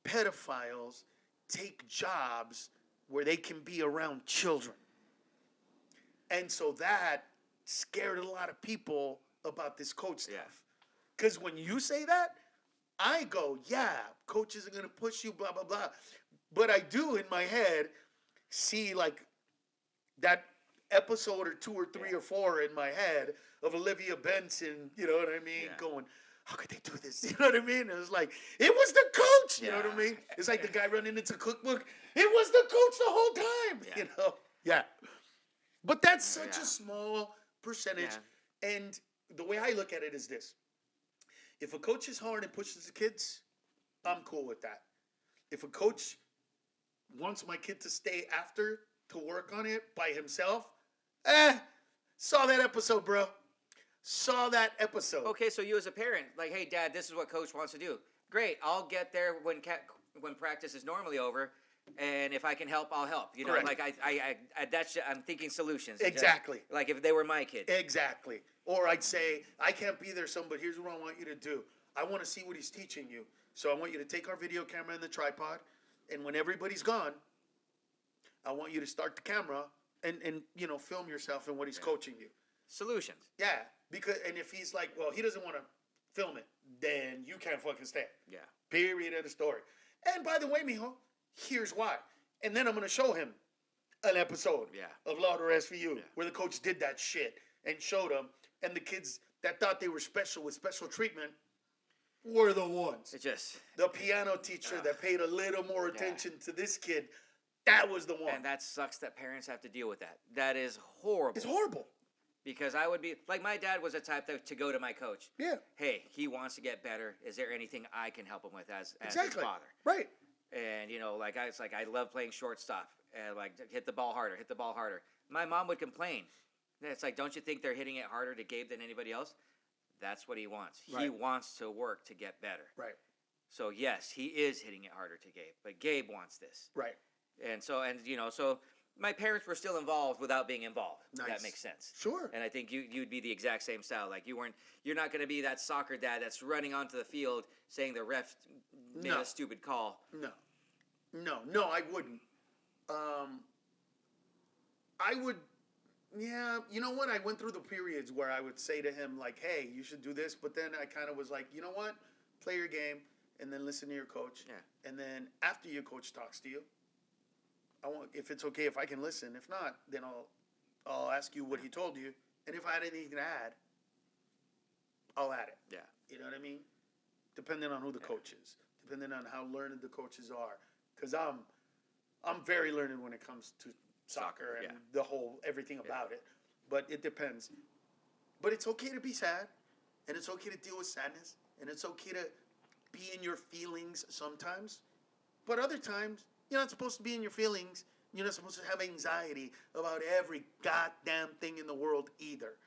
Speaker 1: pedophiles take jobs where they can be around children. And so that scared a lot of people about this coach stuff. Because when you say that, I go, yeah, coaches are going to push you, blah, blah, blah. But I do, in my head, see like that episode or 2 or 3 or 4 in my head of Olivia Benson, you know what I mean, going, how could they do this? You know what I mean? It was like, it was the coach, you know what I mean? It's like the guy running into cookbook. It was the coach the whole time, Yeah. But that's such a small percentage. Yeah. And the way I look at it is this. If a coach is hard and pushes the kids, I'm cool with that. If a coach wants my kid to stay after to work on it by himself, saw that episode, bro. Saw that episode.
Speaker 2: Okay, so you as a parent, like, hey, Dad, this is what Coach wants to do. Great, I'll get there when practice is normally over, and if I can help, I'll help.
Speaker 1: Correct.
Speaker 2: Like I'm thinking solutions.
Speaker 1: Exactly.
Speaker 2: Just, like if they were my kids.
Speaker 1: Exactly. Or I'd say, I can't be there, son, but here's what I want you to do. I want to see what he's teaching you. So I want you to take our video camera and the tripod, and when everybody's gone, I want you to start the camera and film yourself and what he's coaching you.
Speaker 2: Solutions.
Speaker 1: Yeah. And if he's like, well, he doesn't want to film it, then you can't fucking stay.
Speaker 2: Yeah.
Speaker 1: Period of the story. And by the way, mijo, here's why. And then I'm going to show him an episode of Louder SVU where the coach did that shit and showed him. And the kids that thought they were special with special treatment were the ones. The piano teacher that paid a little more attention to this kid, that was the one.
Speaker 2: And that sucks that parents have to deal with that. That is horrible.
Speaker 1: It's horrible.
Speaker 2: Because I would be, like, my dad was the type to go to my coach.
Speaker 1: Yeah.
Speaker 2: Hey, he wants to get better. Is there anything I can help him with as his father?
Speaker 1: Right.
Speaker 2: And, you know, like, I love playing shortstop. And, like, hit the ball harder. My mom would complain. It's like, don't you think they're hitting it harder to Gabe than anybody else? That's what he wants. Right. He wants to work to get better.
Speaker 1: Right.
Speaker 2: So, yes, he is hitting it harder to Gabe. But Gabe wants this.
Speaker 1: Right.
Speaker 2: And so, my parents were still involved without being involved. Nice. If that makes sense.
Speaker 1: Sure.
Speaker 2: And I think you'd be the exact same style. Like, you're not going to be that soccer dad that's running onto the field saying the ref made a stupid call.
Speaker 1: No, I wouldn't. I would, you know what? I went through the periods where I would say to him, like, hey, you should do this. But then I kind of was like, you know what? Play your game and then listen to your coach. Yeah. And then after your coach talks to you, if it's okay if I can listen. If not, then I'll ask you what he told you. And if I had anything to add, I'll add it.
Speaker 2: Yeah.
Speaker 1: You know what I mean? Depending on who the coach is. Depending on how learned the coaches are. Because I'm very learned when it comes to soccer and the whole everything about it. But it depends. But it's okay to be sad, and it's okay to deal with sadness, and it's okay to be in your feelings sometimes. But other times, you're not supposed to be in your feelings. You're not supposed to have anxiety about every goddamn thing in the world either.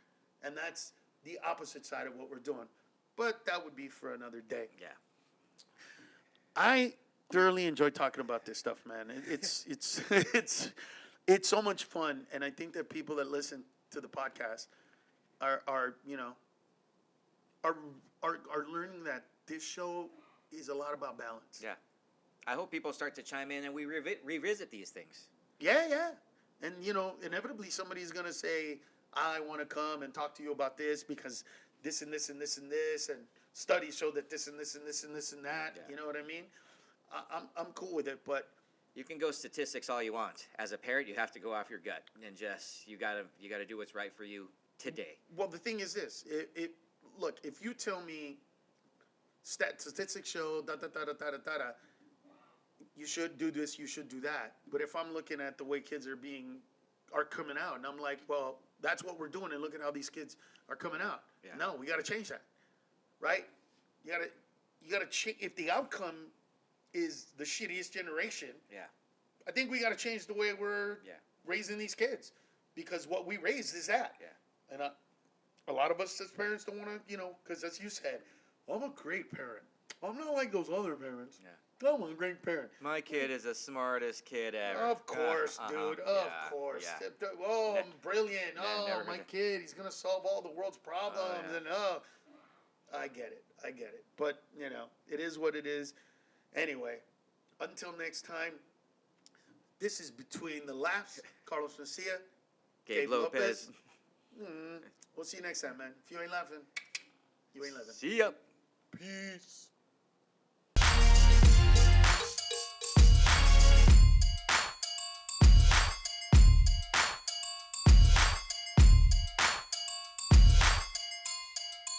Speaker 1: And that's the opposite side of what we're doing. But that would be for another day.
Speaker 2: Yeah.
Speaker 1: I thoroughly enjoy talking about this stuff, man. It's so much fun, and I think that people that listen to the podcast are learning that this show is a lot about balance.
Speaker 2: Yeah. I hope people start to chime in and we revisit these things.
Speaker 1: Yeah. And, inevitably somebody's going to say, I want to come and talk to you about this because this and this and this and this, and studies show that this and this and this and this and that. Yeah. You know what I mean? I'm cool with it, but
Speaker 2: you can go statistics all you want. As a parent, you have to go off your gut and just you gotta do what's right for you today.
Speaker 1: Well, the thing is this: look, if you tell me statistics show you should do this, you should do that. But if I'm looking at the way kids are coming out, and I'm like, well, that's what we're doing, and look at how these kids are coming out. Yeah. No, we got to change that, right? You got to change. If the outcome is the shittiest generation, I think we got to change the way we're raising these kids, because what we raised is that. Yeah. And a lot of us as parents don't want to, because as you said, I'm a great parent. I'm not like those other parents. Yeah. I'm a great parent.
Speaker 2: My kid is the smartest kid ever.
Speaker 1: Of course, dude. Of course. Yeah. Oh, I'm brilliant. My kid, he's going to solve all the world's problems. And I get it. But, it is what it is. Anyway, until next time, this is Between the Laughs. Carlos Mencia,
Speaker 2: Gabe Lopez.
Speaker 1: We'll see you next time, man. If you ain't laughing, you ain't living.
Speaker 2: See ya.
Speaker 1: Peace.